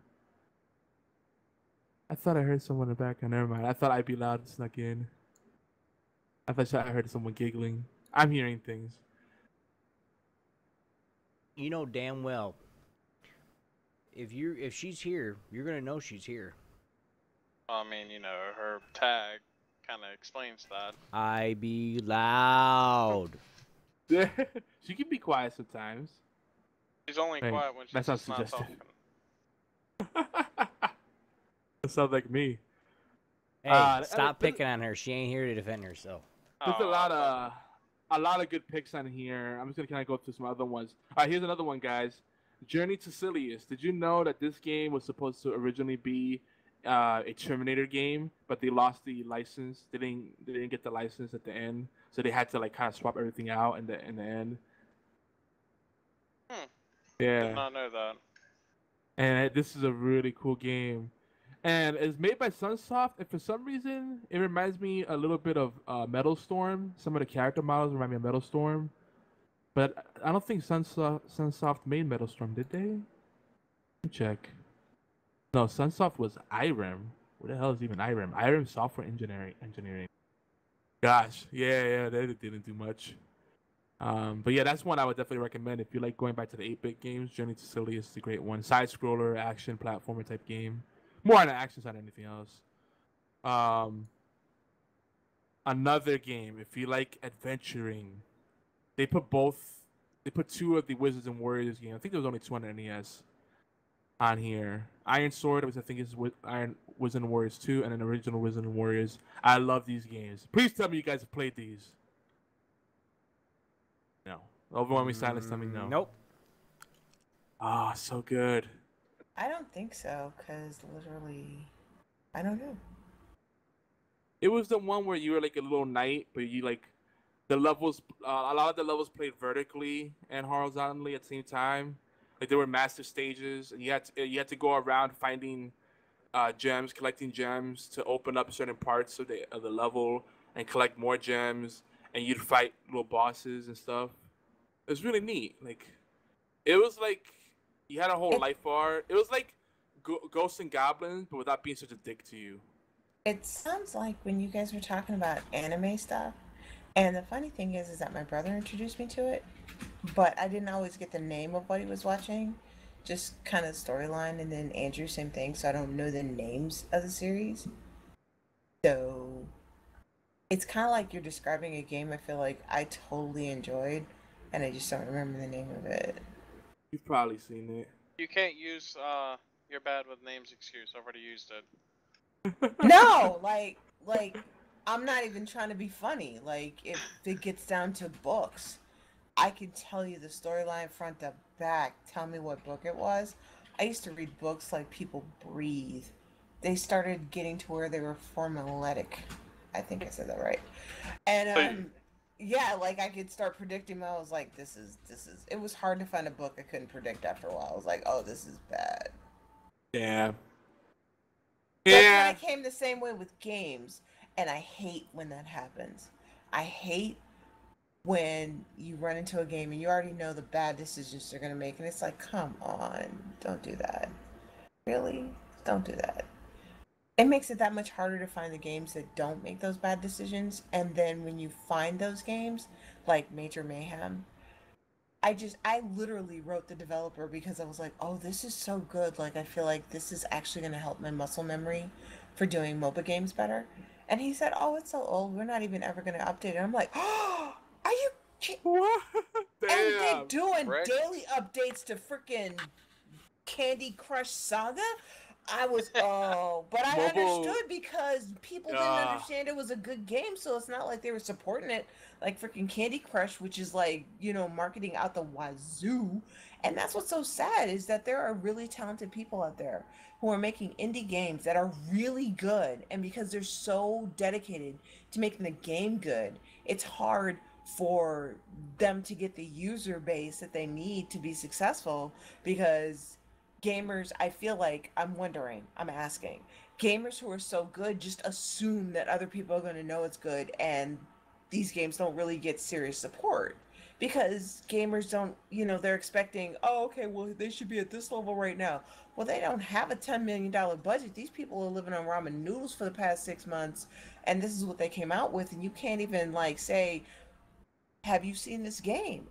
I thought I heard someone in the background. Never mind. I thought I'd be loud and snuck in. I thought I heard someone giggling. I'm hearing things. You know damn well. If she's here, you're gonna know she's here. I mean, her tag kind of explains that. I be loud. She can be quiet sometimes. She's only quiet when she's just not talking. That sounds like me. Hey, stop picking on her. She ain't here to defend herself. There's a lot of good picks on here. I'm just gonna kind of go through some other ones. All right, here's another one, guys. Journey to Silius. Did you know that this game was supposed to originally be a Terminator game, but they lost the license? They didn't get the license at the end, so they had to like kind of swap everything out in the end. Yeah. Did not know that. And this is a really cool game. And it's made by Sunsoft, and for some reason, it reminds me a little bit of Metal Storm. Some of the character models remind me of Metal Storm. But I don't think Sunsoft made Metal Storm, did they? Let me check. No, Sunsoft was IREM. What the hell is even IREM? IREM Software Engineering. Gosh, yeah, they didn't do much. But yeah, that's one I would definitely recommend if you like going back to the 8-bit games. Journey to Silius is a great one. Side-scroller, action, platformer type game. More on the action side than anything else. Another game, if you like adventuring, they put two of the Wizards and Warriors games. I think there was only two on the NES on here. Iron Sword, which I think is Iron Wizards and Warriors 2, and an original Wizards and Warriors. I love these games. Please tell me you guys have played these. No. Overwhelming silence, tell me no. Nope. Ah, so good. I don't think so, because literally, I don't know. It was the one where you were like a little knight, but you like the levels. A lot of the levels played vertically and horizontally at the same time. Like there were master stages, and you had to go around finding gems, collecting gems to open up certain parts of the level and collect more gems. And you'd fight little bosses and stuff. It was really neat. Like it was like you had a whole life bar. It was like Ghosts and Goblins, but without being such a dick to you. It sounds like when you guys were talking about anime stuff, and the funny thing is that my brother introduced me to it, but I didn't always get the name of what he was watching, just kind of storyline, and then Andrew, same thing, so I don't know the names of the series. So it's kind of like you're describing a game I feel like I totally enjoyed, and I just don't remember the name of it. You've probably seen it. You can't use your bad with names excuse. I've already used it. No, like I'm not even trying to be funny. Like if it gets down to books, I can tell you the storyline front to back. Tell me what book it was. I used to read books like people breathe. They started getting to where they were formulaic. I think I said that right. And yeah, like I could start predicting. I was like, this is. It was hard to find a book I couldn't predict after a while. I was like, oh, this is bad. Yeah. That's when it came the same way with games, and I hate when that happens. I hate when you run into a game and you already know the bad decisions they're gonna make, and it's like, come on, don't do that. Really? Don't do that. It makes it that much harder to find the games that don't make those bad decisions, and then when you find those games, like Major Mayhem, I literally wrote the developer because I was like, oh, this is so good. Like, I feel like this is actually going to help my muscle memory for doing MOBA games better. And he said, oh, it's so old. We're not even ever going to update it. I'm like, oh, are you kidding? What? And they're doing daily updates to freaking Candy Crush Saga? but I Mobile. understood because people didn't understand it was a good game, so it's not like they were supporting it like freaking Candy Crush, which is like, marketing out the wazoo. And that's what's so sad is that there are really talented people out there who are making indie games that are really good, and because they're so dedicated to making the game good, it's hard for them to get the user base that they need to be successful because gamers, I feel like, I'm asking, gamers who are so good just assume that other people are going to know it's good, and these games don't really get serious support because gamers don't, they're expecting, oh, okay, well, they should be at this level right now. Well, they don't have a $10 million budget. These people are living on ramen noodles for the past 6 months, and this is what they came out with, and you can't even, like, say, have you seen this game?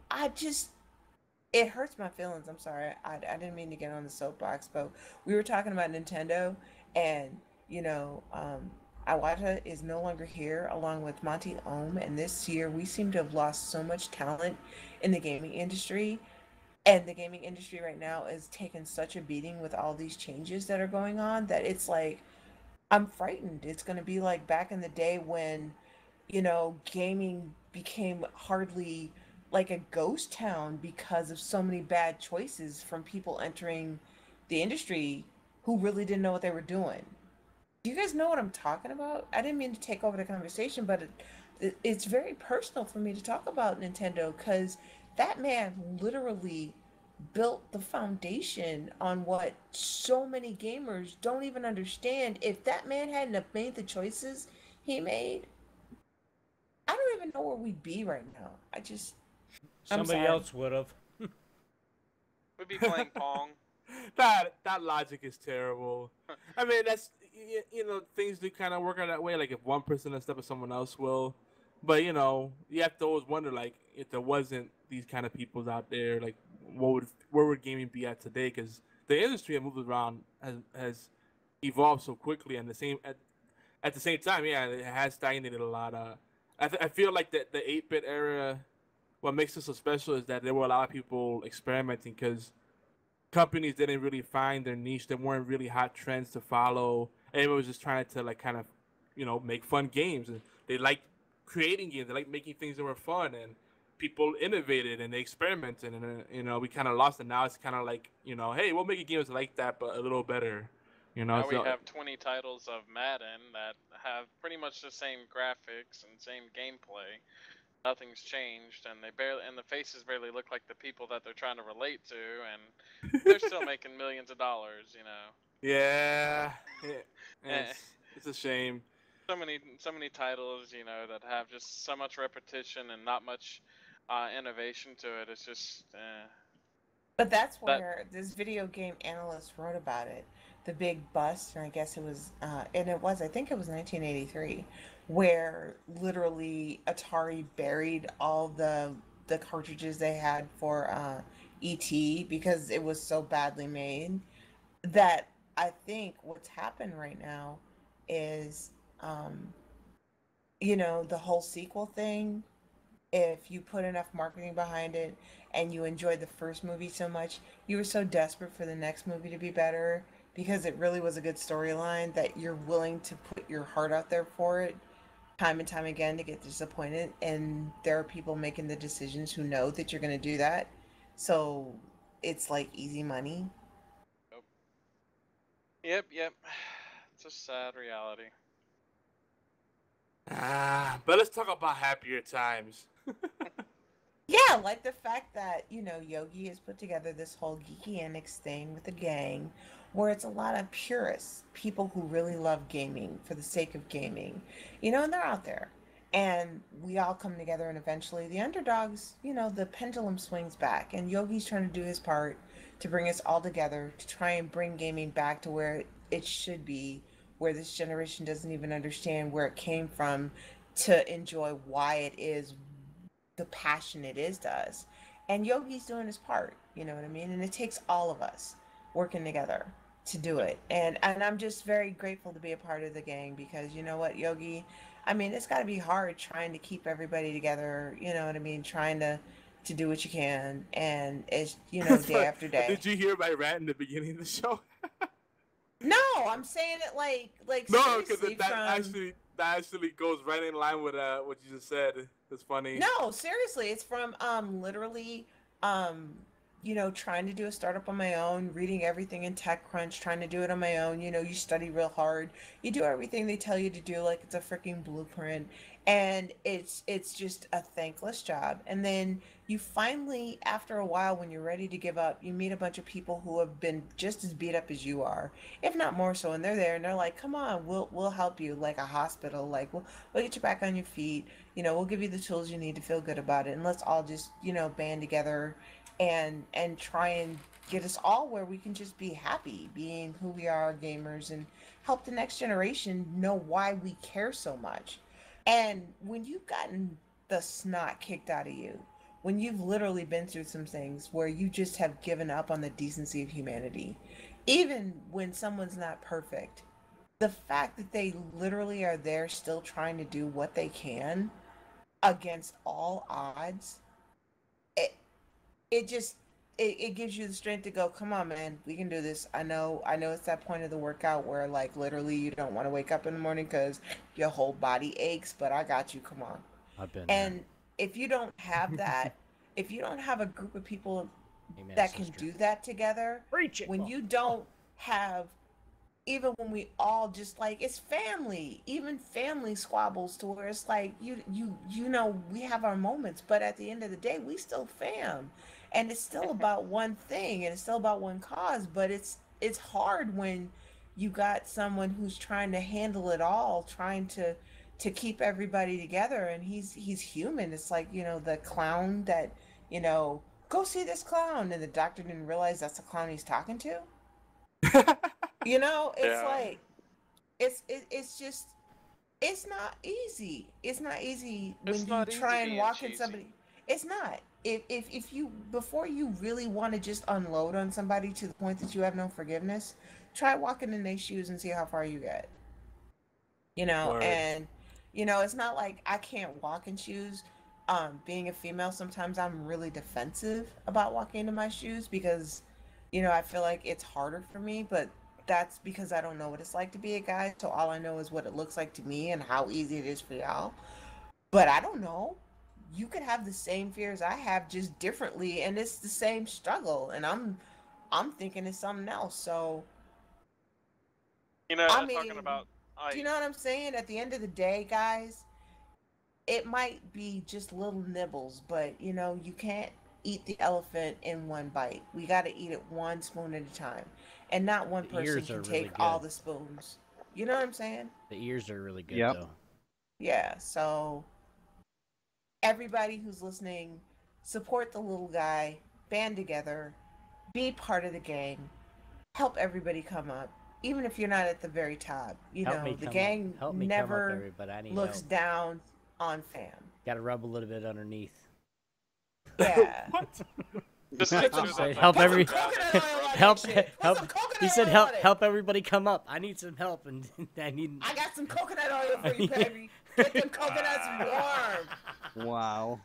It hurts my feelings. I'm sorry. I didn't mean to get on the soapbox, but we were talking about Nintendo, and Iwata is no longer here, along with Monty Ohm. And this year, we seem to have lost so much talent in the gaming industry. And the gaming industry right now is taking such a beating with all these changes that are going on that it's like I'm frightened. It's going to be like back in the day when gaming became hardly like a ghost town because of so many bad choices from people entering the industry who really didn't know what they were doing. Do you guys know what I'm talking about? I didn't mean to take over the conversation, but it's very personal for me to talk about Nintendo because that man literally built the foundation on what so many gamers don't even understand. If that man hadn't have made the choices he made, I don't even know where we'd be right now. Somebody else would have. We'd be playing Pong. That logic is terrible. I mean, that's things do kind of work out that way. Like if one person does stuff, someone else will. But you have to always wonder, like, if there wasn't these kind of people out there, like, where would gaming be at today? Because the industry has moved around, has evolved so quickly, and at the same time, yeah, it has stagnated a lot. I feel like the 8-bit era, what makes it so special is that there were a lot of people experimenting because companies didn't really find their niche. There weren't really hot trends to follow. Everyone was just trying to, like, kind of, make fun games. And they liked creating games. They liked making things that were fun. And people innovated and they experimented. And, we kind of lost it. Now it's kind of like, hey, we'll make a game that's like that, but a little better. Now we have 20 titles of Madden that have pretty much the same graphics and same gameplay. Nothing's changed, and the faces barely look like the people that they're trying to relate to, and they're still making millions of dollars, Yeah, it's a shame. So many titles, that have just so much repetition and not much innovation to it. It's just. But that's where this video game analyst wrote about it. The big bust, and I guess it was, I think it was 1983, where literally Atari buried all the cartridges they had for ET because it was so badly made. That I think what's happened right now is, the whole sequel thing. If you put enough marketing behind it and you enjoyed the first movie so much, you were so desperate for the next movie to be better because it really was a good storyline that you're willing to put your heart out there for it time and time again to get disappointed. And there are people making the decisions who know that you're going to do that. So it's like easy money. Yep. It's a sad reality. But let's talk about happier times. Yeah, like the fact that, Yogi has put together this whole GeekyAntics thing with a gang where it's a lot of purists, people who really love gaming for the sake of gaming, and they're out there. And we all come together, and eventually the underdogs, the pendulum swings back, and Yogi's trying to do his part to bring us all together to try and bring gaming back to where it should be, where this generation doesn't even understand where it came from, to enjoy why it is the passion it is to us. And Yogi's doing his part, you know what I mean? And it takes all of us working together to do it. And I'm just very grateful to be a part of the gang because you know what, Yogi? I mean, it's got to be hard trying to keep everybody together, you know what I mean? Trying to do what you can. And it's, day after day. Did you hear my rant in the beginning of the show? No, I'm saying it like No, because seriously that actually goes right in line with what you just said. It's funny. No, seriously, it's from literally um trying to do a startup on my own, reading everything in TechCrunch, trying to do it on my own. You study real hard. You do everything they tell you to do like it's a freaking blueprint, and it's just a thankless job. And then you finally, after a while, when you're ready to give up, you meet a bunch of people who have been just as beat up as you are, if not more so, and they're there and they're like, "Come on, we'll help you," like a hospital, like we'll get you back on your feet. We'll give you the tools you need to feel good about it, and let's all just band together and try and get us all where we can just be happy being who we are, gamers, and help the next generation know why we care so much. And when you've gotten the snot kicked out of you, when you've literally been through some things where you just have given up on the decency of humanity, even when someone's not perfect, the fact that they literally are there still trying to do what they can against all odds, it just it gives you the strength to go, come on, man, we can do this. I know it's that point of the workout where like literally you don't want to wake up in the morning because your whole body aches, but I got you, come on. I've been And if you don't have that, if you don't have a group of people Amen, that sister. can do that together, Preach it. when you don't have, even when we all just like, it's family, even family squabbles to where it's like we have our moments, but at the end of the day we still fam, and it's still about one thing, and it's still about one cause. But it's hard when you got someone who's trying to handle it all, trying to keep everybody together, and he's human. It's like the clown that go see this clown, and the doctor didn't realize that's the clown he's talking to. It's like it's just it's not easy. It's not easy when It's you not try easy and being walk in cheesy. somebody. It's not. If you, before you really want to just unload on somebody to the point that you have no forgiveness, try walking in their shoes and see how far you get. Word. And it's not like I can't walk in shoes. Being a female, sometimes I'm really defensive about walking into my shoes because I feel like it's harder for me, but that's because I don't know what it's like to be a guy. So all I know is what it looks like to me and how easy it is for y'all. But I don't know. You could have the same fears I have, just differently, and it's the same struggle. And I'm thinking it's something else. So I mean, Talking about do you know what I'm saying? At the end of the day, guys, it might be just little nibbles, but you can't eat the elephant in one bite. We got to eat it one spoon at a time, and not one The person ears can are take really all good. the spoons. You know what I'm saying? The ears are really good, Yep. though. Yeah. So everybody who's listening, support the little guy, band together, be part of the gang, help everybody come up. Even if you're not at the very top, Help me the come gang up. Help me never come up, everybody. I need looks help. down on fam. Got to rub a little bit underneath. Yeah. Just Put make some- sure Say, that help Put some every coconut oil on that help shit. Put help. some coconut He said oil help on it. help everybody come up. I need some help, and I need. I got some coconut oil for you, baby. Get them coconuts warm. Wow.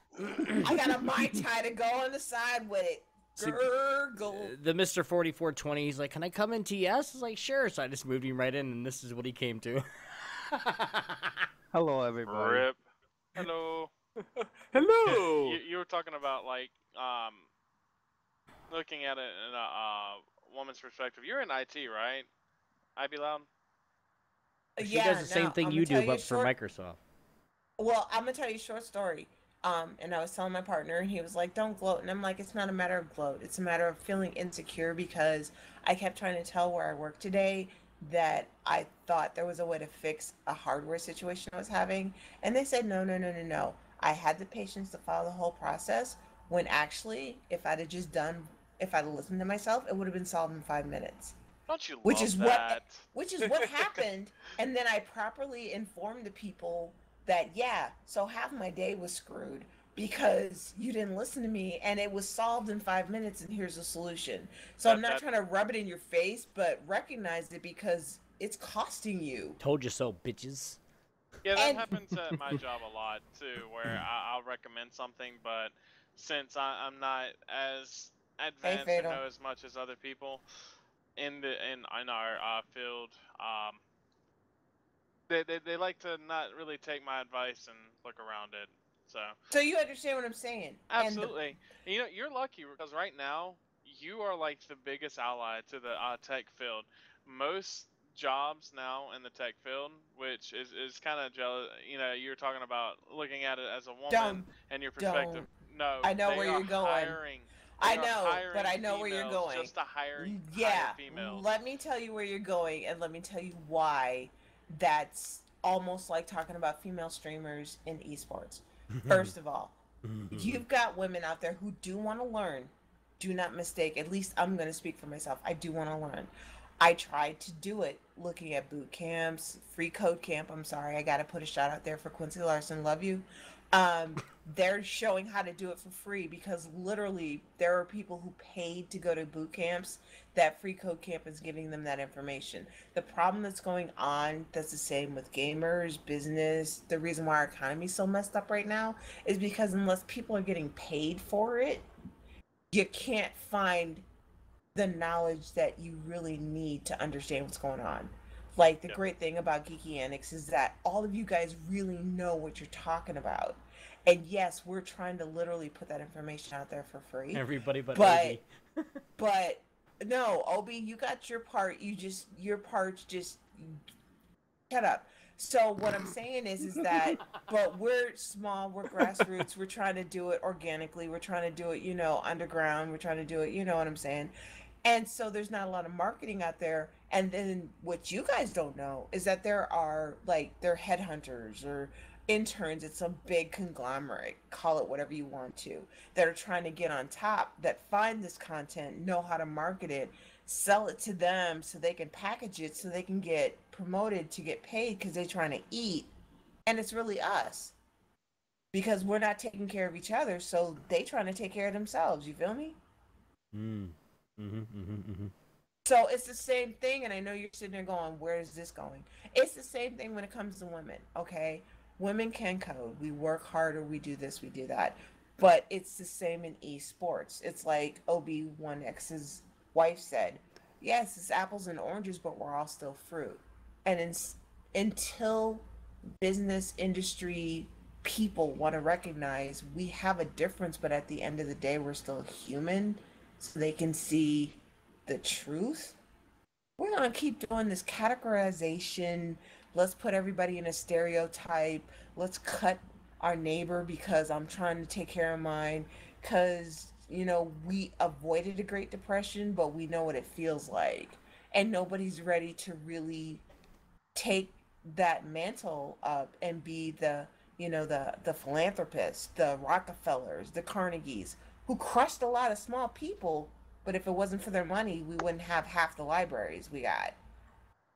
I got a Mai Tai to go on the side with it. See, Gurgle. The Mr. 4420, he's like, "Can I come in TS?" I was like, "Sure." So I just moved him right in, and this is what he came to. Hello, everybody. Rip. Hello. Hello. You were talking about like looking at it in a woman's perspective. You're in IT, right? I be loud. She does the same now, thing I'ma you tell do, but short- for Microsoft. Well, I'm gonna tell you a short story. And I was telling my partner, and he was like, "Don't gloat," and I'm like, "It's not a matter of gloat. It's a matter of feeling insecure because I kept trying to tell where I work today that I thought there was a way to fix a hardware situation I was having, and they said, no, no, no, no, no. I had the patience to follow the whole process. When actually, if I'd listened to myself, it would have been solved in 5 minutes." Don't you love Which is that? Which is what happened. And then I properly informed the people that, yeah, so half my day was screwed because you didn't listen to me, and it was solved in 5 minutes, and here's a solution. So I'm not trying to rub it in your face, but recognize it because it's costing you. Told you so, bitches. Yeah, that And- happens at my job a lot too, where I'll recommend something, but since I'm not as advanced or Fatal. know as much as other people, in our field, they like to not really take my advice and look around it. So you understand what I'm saying? Absolutely. And you know, you're lucky because right now you are like the biggest ally to the tech field. Most jobs now in the tech field, which is kind of jealous. You know, you're talking about looking at it as a woman and your perspective. No, I know they where are you're going. hiring. I know, but I know where you're going. Just to hire females. Let me tell you where you're going, and let me tell you why that's almost like talking about female streamers in esports. First of all, you've got women out there who do want to learn. Do not mistake, at least I'm going to speak for myself. I do want to learn. I tried to do it looking at boot camps, free code camp. I'm sorry, I got to put a shout out there for Quincy Larson. Love you. They're showing how to do it for free because literally there are people who paid to go to boot camps. That free code camp is giving them that information. The problem that's going on, that's the same with gamers, business. The reason why our economy is so messed up right now is because unless people are getting paid for it, you can't find the knowledge that you really need to understand what's going on. Like the great thing about GeekyAntics is that all of you guys really know what you're talking about. And yes, we're trying to literally put that information out there for free. Everybody but but no, Obi, you got your part. Your part's just shut up. So what I'm saying is that, but we're small, we're grassroots, we're trying to do it organically, we're trying to do it, you know, underground, we're trying to do it, you know what I'm saying? And so there's not a lot of marketing out there. And then what you guys don't know is that there are they're headhunters or interns at some big conglomerate, call it whatever you want to, that are trying to get on top, that find this content, know how to market it, sell it to them so they can package it so they can get promoted to get paid because they're trying to eat. And it's really us because we're not taking care of each other, so they trying to take care of themselves. You feel me? So it's the same thing, and I know you're sitting there going, where is this going? It's the same thing when it comes to women, okay? Women can code. We work harder. We do this. We do that. But it's the same in esports. It's like OB1X's wife said, yes, it's apples and oranges, but we're all still fruit. And until business industry people want to recognize we have a difference, but at the end of the day, we're still human, so they can see the truth, we're going to keep doing this categorization. Let's put everybody in a stereotype. Let's cut our neighbor because I'm trying to take care of mine. Because, you know, we avoided the Great Depression, but we know what it feels like. And nobody's ready to really take that mantle up and be the, you know, the philanthropists, the Rockefellers, the Carnegies, who crushed a lot of small people. But if it wasn't for their money, we wouldn't have half the libraries we got.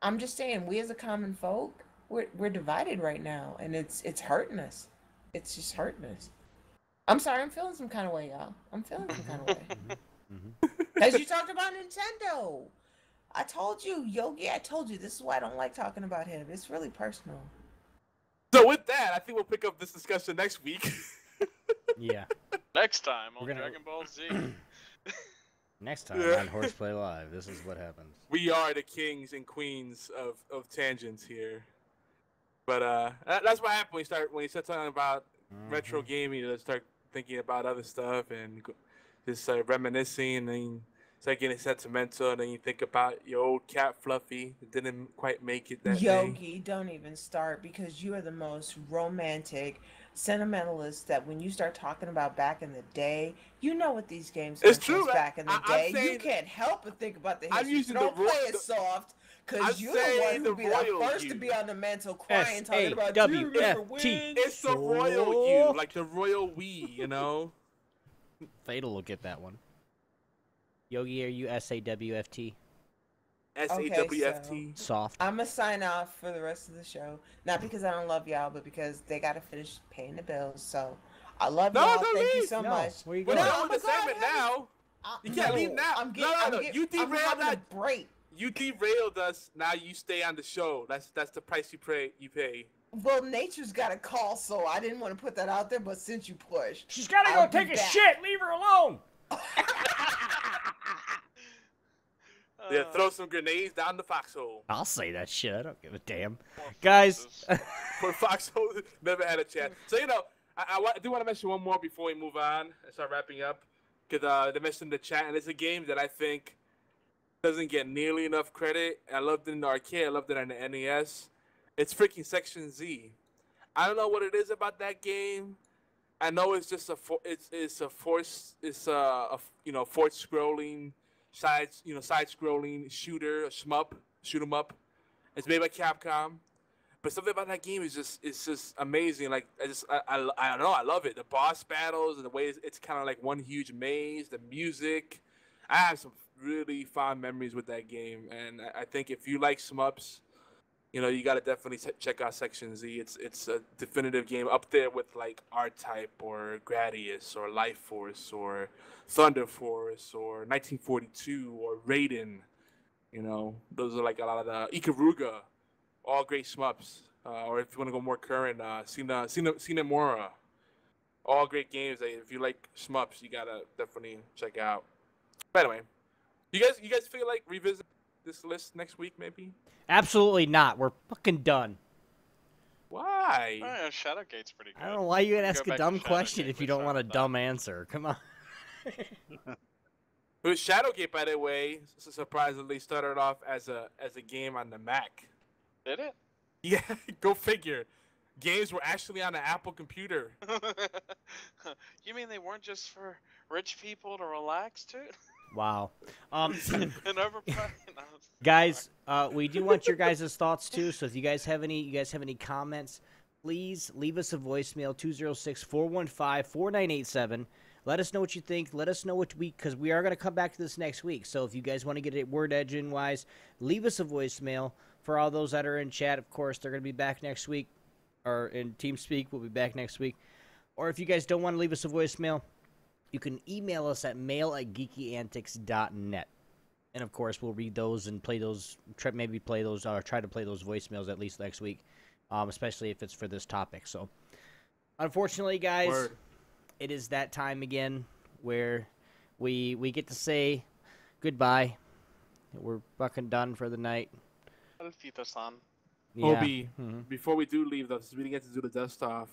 I'm just saying, we as a common folk, we're divided right now, and it's hurting us. It's just hurting us. I'm sorry, I'm feeling some kind of way, y'all. I'm feeling some kind of way. As you talked about Nintendo. I told you, Yogi, I told you, this is why I don't like talking about him. It's really personal. So with that, I think we'll pick up this discussion next week. Yeah. Next time on Dragon Ball Z. Next time on HorsePLAY Live, this is what happens. We are the kings and queens of tangents here. But that's what happens when you start talking about retro gaming. You start thinking about other stuff and just reminiscing, and then start getting sentimental. And then you think about your old cat Fluffy that didn't quite make it that Yogi, day. don't even start, because you are the most romantic sentimentalist that when you start talking about back in the day, you know what these games it's true back in the day. saying, you can't help but think about the history. I'm using don't play it soft, because you're the one who'll be the first to be on the mantle crying, talking about SAWFT. It's the royal you, like the royal we, you know. Fatal will get that one. Yogi, are you SAWFT? SAWFT. Soft. I'm gonna sign off for the rest of the show, not because I don't love y'all, but because they gotta finish paying the bills. So I love y'all. Thank you so much. Where you We're going? not on the segment now. You can't leave now. You derailed a break. You derailed us. Now you stay on the show. That's the price you pay. Well, nature's got a call, so I didn't want to put that out there. But since you pushed, she's gotta go take a shit. Leave her alone. Yeah, throw some grenades down the foxhole. I'll say that shit. I don't give a damn. Poor Guys, foxes. For foxhole, never had a chance. So, you know, I do want to mention one more before we move on and start wrapping up. Because they mentioned the chat, and it's a game that I think doesn't get nearly enough credit. I loved it in the arcade. I loved it on the NES. It's freaking Section Z. I don't know what it is about that game. I know it's just force scrolling side scrolling shooter, a shmup, shoot 'em up. It's made by Capcom, but something about that game is just amazing. Like I don't know, I love it. The boss battles and the way it's kind of like one huge maze. The music, I have some really fond memories with that game, and I think if you like shmups, you know, you got to definitely check out Section Z. It's a definitive game up there with like R-Type or Gradius or Life Force or Thunder Force or 1942 or Raiden. You know, those are like a lot of the Ikaruga, all great shmups. Or if you want to go more current, Cinemora. All great games that if you like shmups, you got to definitely check out. But anyway, you guys feel like revisit this list next week maybe? absolutely not. We're fucking done. Why? Oh, yeah, Shadowgate's pretty good. I don't know why you would We can ask go a back to dumb question Shadowgate. if We you don't want a started that. dumb answer. Come on. But Shadowgate, by the way, surprisingly started off as a game on the Mac. Did it? Yeah, go figure. Games were actually on an Apple computer. You mean they weren't just for rich people to relax to? Wow. And overpriced? Guys, we do want your guys' thoughts too. So if you guys have any comments, please leave us a voicemail 206-415-4987. Let us know what you think. Let us know because we are going to come back to this next week. So if you guys want to get it word edging wise, leave us a voicemail. For all those that are in chat, of course, they're going to be back next week, or in TeamSpeak, we'll be back next week. Or if you guys don't want to leave us a voicemail, you can email us at mail@geekyantics.net. And of course, we'll read those and play those. Try to play those voicemails at least next week, especially if it's for this topic. So, unfortunately, guys, Word. it is that time again where we get to say goodbye. We're fucking done for the night. Alfito-san. Yeah. Obi, before we do leave, though, since we didn't get to do the dust off,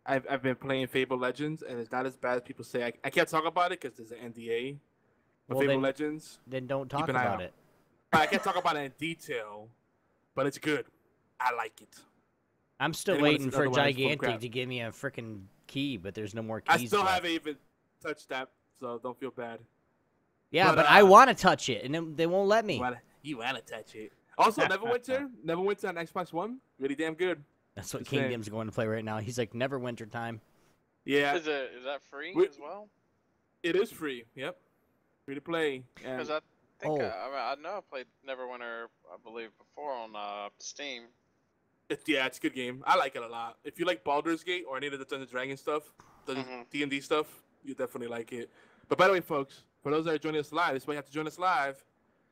I've been playing Fable Legends, and it's not as bad as people say. I can't talk about it because there's an NDA. But Well, Fable then- Legends, Then don't talk keep an eye about out. it. I can't talk about it in detail, but it's good. I like it. I'm still Anyone waiting that's for otherwise full of Gigantic crap. to give me a freaking key, but there's no more I keys. still left. haven't even touched that, so don't feel bad. Yeah, but, but I want to touch it, and they won't let me. You wanna touch it? Also, Neverwinter on Xbox One, really damn good. That's what Just saying. Kingdom's going to play right now. He's like, Neverwinter time. Yeah, Is that free We- as well? it is free. Yep, free to play. And Because I think Oh. I know I played Neverwinter, I believe, before on Steam. it's a good game. I like it a lot. If you like Baldur's Gate or any of the Dungeons & Dragons stuff, the Mhm. D&D stuff, you definitely like it. But by the way, folks, for those that are joining us live, this is why you have to join us live.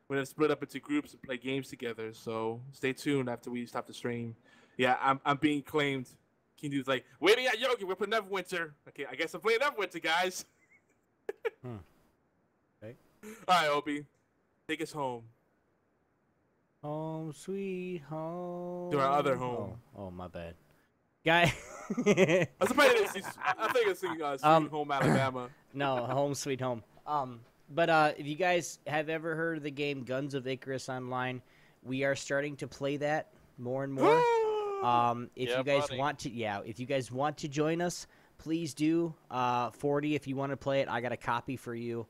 We're gonna split up into groups and play games together. So stay tuned after we stop the stream. Yeah, I'm being claimed. King Dude's like, wait a Yogi, we're playing Neverwinter. Okay, I guess I'm playing Neverwinter, guys. Okay. All right, Obi, take us home. Home sweet home. To our other home. Oh, my bad. Guy. I think it's Sweet Home Alabama. No, home sweet home. But if you guys have ever heard of the game Guns of Icarus Online, we are starting to play that more and more. If Yeah, you guys buddy. if you guys want to join us, please do. 40 if you want to play it. I got a copy for you.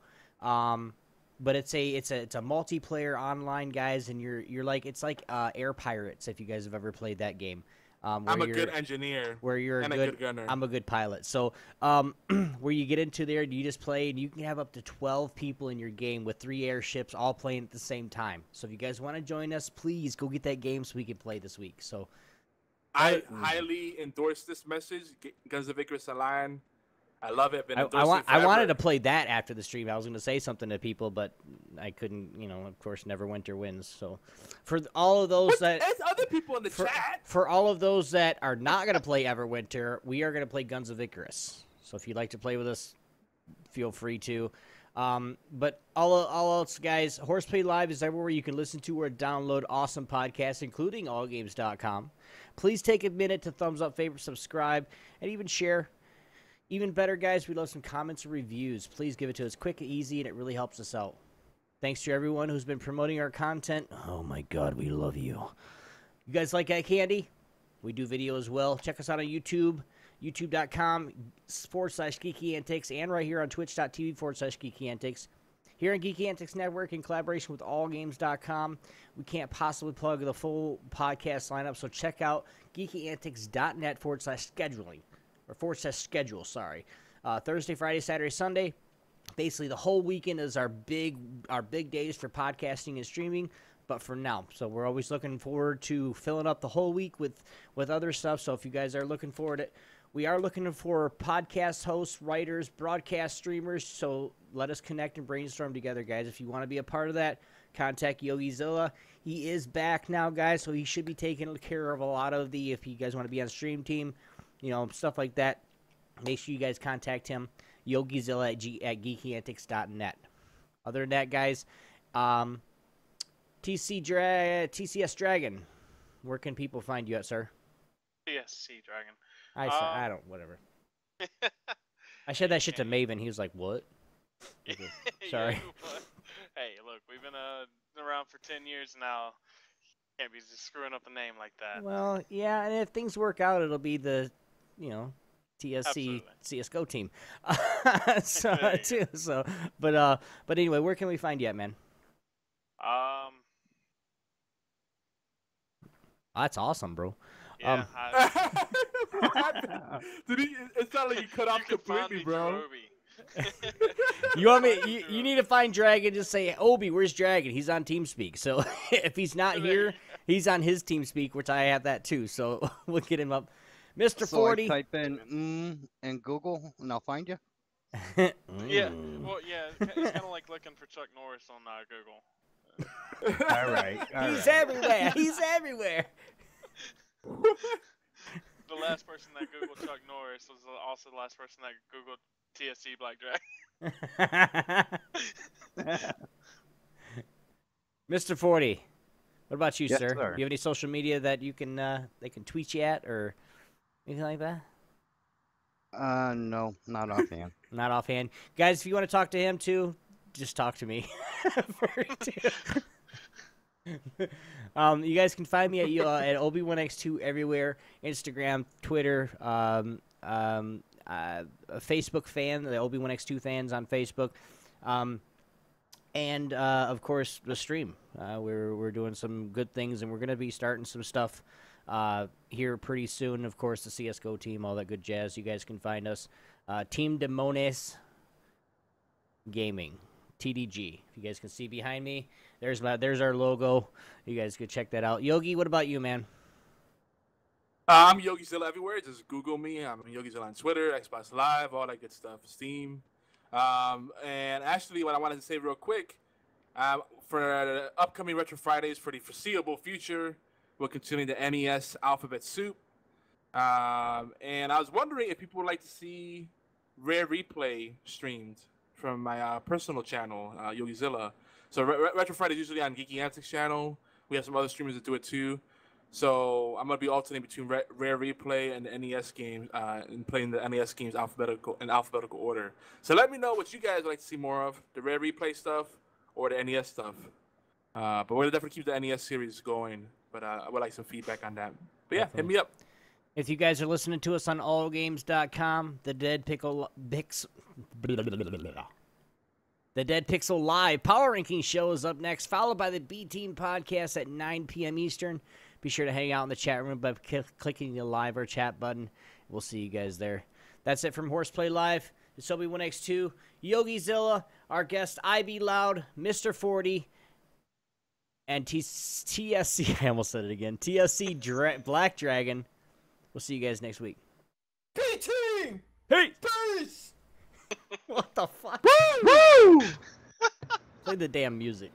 But it's a multiplayer online, guys, and you're like it's like Air Pirates if you guys have ever played that game. I'm a good engineer. Where you're and a a good gunner. I'm a good pilot. So, where you get into there, you just play, and you can have up to 12 people in your game with 3 airships all playing at the same time. So, if you guys want to join us, please go get that game so we can play this week. So, I highly endorse this message. Guns of Icarus Online. I love it. Been I endorsing wanted forever. to play that after the stream. I was going to say something to people, but I couldn't. Of course, Neverwinter wins. So, for all of those that. There's other people in the chat. For all of those that are not going to play Everwinter, we are going to play Guns of Icarus. So if you'd like to play with us, feel free to. But all else, guys, HorsePLAY Live is everywhere you can listen to or download awesome podcasts, including allgames.com. Please take a minute to thumbs up, favorite, subscribe, and even share. Even better, guys, we love some comments and reviews. Please give it to us quick and easy, and it really helps us out. Thanks to everyone who's been promoting our content. Oh, my God, we love you. You guys like eye candy? We do video as well. Check us out on YouTube, youtube.com/GeekyAntics, and right here on twitch.tv/GeekyAntics. Here on Geeky Antics Network, in collaboration with allgames.com, we can't possibly plug the full podcast lineup, so check out geekyantics.net/scheduling, or /schedule, sorry. Thursday, Friday, Saturday, Sunday. Basically, the whole weekend is our big days for podcasting and streaming, but for now. So we're always looking forward to filling up the whole week with other stuff. So if you guys are looking forward to it, we are looking for podcast hosts, writers, broadcast streamers. So let us connect and brainstorm together, guys. If you want to be a part of that, contact YogiZilla. He is back now, guys, so he should be taking care of a lot of the, if you guys want to be on stream team, stuff like that. Make sure you guys contact him. YogiZilla at GeekyAntics.net. Other than that, guys, TCS Dragon, where can people find you at, sir? TSC Dragon. I don't, whatever. I said that shit to Maven. He was like, what? Okay, sorry. Hey, look, we've been around for 10 years now. Can't be just screwing up the name like that. Well, yeah, and if things work out, it'll be the, TSC Absolutely. CSGO team. But anyway, where can we find you at, man? That's awesome, bro. Yeah, It sounded like you cut off completely, bro. You want me? You need to find Dragon. Just say, Obi, where's Dragon? He's on TeamSpeak. So if he's not here, he's on his TeamSpeak, which I have that too. So we'll get him up. Mr. 40. I type in in Google and I'll find you. Yeah, well, yeah, it's kind of like looking for Chuck Norris on Google. All right. He's everywhere. He's everywhere. The last person that Googled Chuck Norris was also the last person that Googled TSC Black Dragon. Mr. 40, what about you, Yes, sir? sir. Do you have any social media that you can they can tweet you at or anything like that? No, not offhand. Not offhand. Guys, if you want to talk to him too, just talk to me. You guys can find me at Obi1X2 everywhere. Instagram, Twitter, a Facebook fan, the Obi1X2 fans on Facebook. And of course, the stream. We're doing some good things, and we're going to be starting some stuff here pretty soon. Of course, the CSGO team, all that good jazz. You guys can find us. Team Demones Gaming, TDG. If you guys can see behind me, there's our logo. You guys could check that out. Yogi, what about you, man? I'm YogiZilla everywhere. Just Google me. I'm YogiZilla on Twitter, Xbox Live, all that good stuff. Steam. And actually, what I wanted to say real quick, for the upcoming Retro Fridays for the foreseeable future, we'll continue the NES Alphabet Soup. And I was wondering if people would like to see Rare Replay streamed from my personal channel, YogiZilla. So Retro Fridays usually on GeekyAntics channel. We have some other streamers that do it too. So I'm gonna be alternating between Rare Replay and the NES games, and playing the NES games in alphabetical order. So let me know what you guys would like to see more of: the Rare Replay stuff or the NES stuff. But we'll definitely keep the NES series going. But I would like some feedback on that. But yeah, hit me up. If you guys are listening to us on allgames.com, the Dead Pixel Live Power Ranking Show is up next, followed by the B-Team Podcast at 9 p.m. Eastern. Be sure to hang out in the chat room by clicking the live or chat button. We'll see you guys there. That's it from HorsePLAY Live. It's Obi1X2, YogiZilla, our guest IB Loud, Mr. 40, and TSC. I almost said it again. TSC Black Dragon. We'll see you guys next week. P-Team! Hey! Peace! What the fuck? Woo! Play the damn music.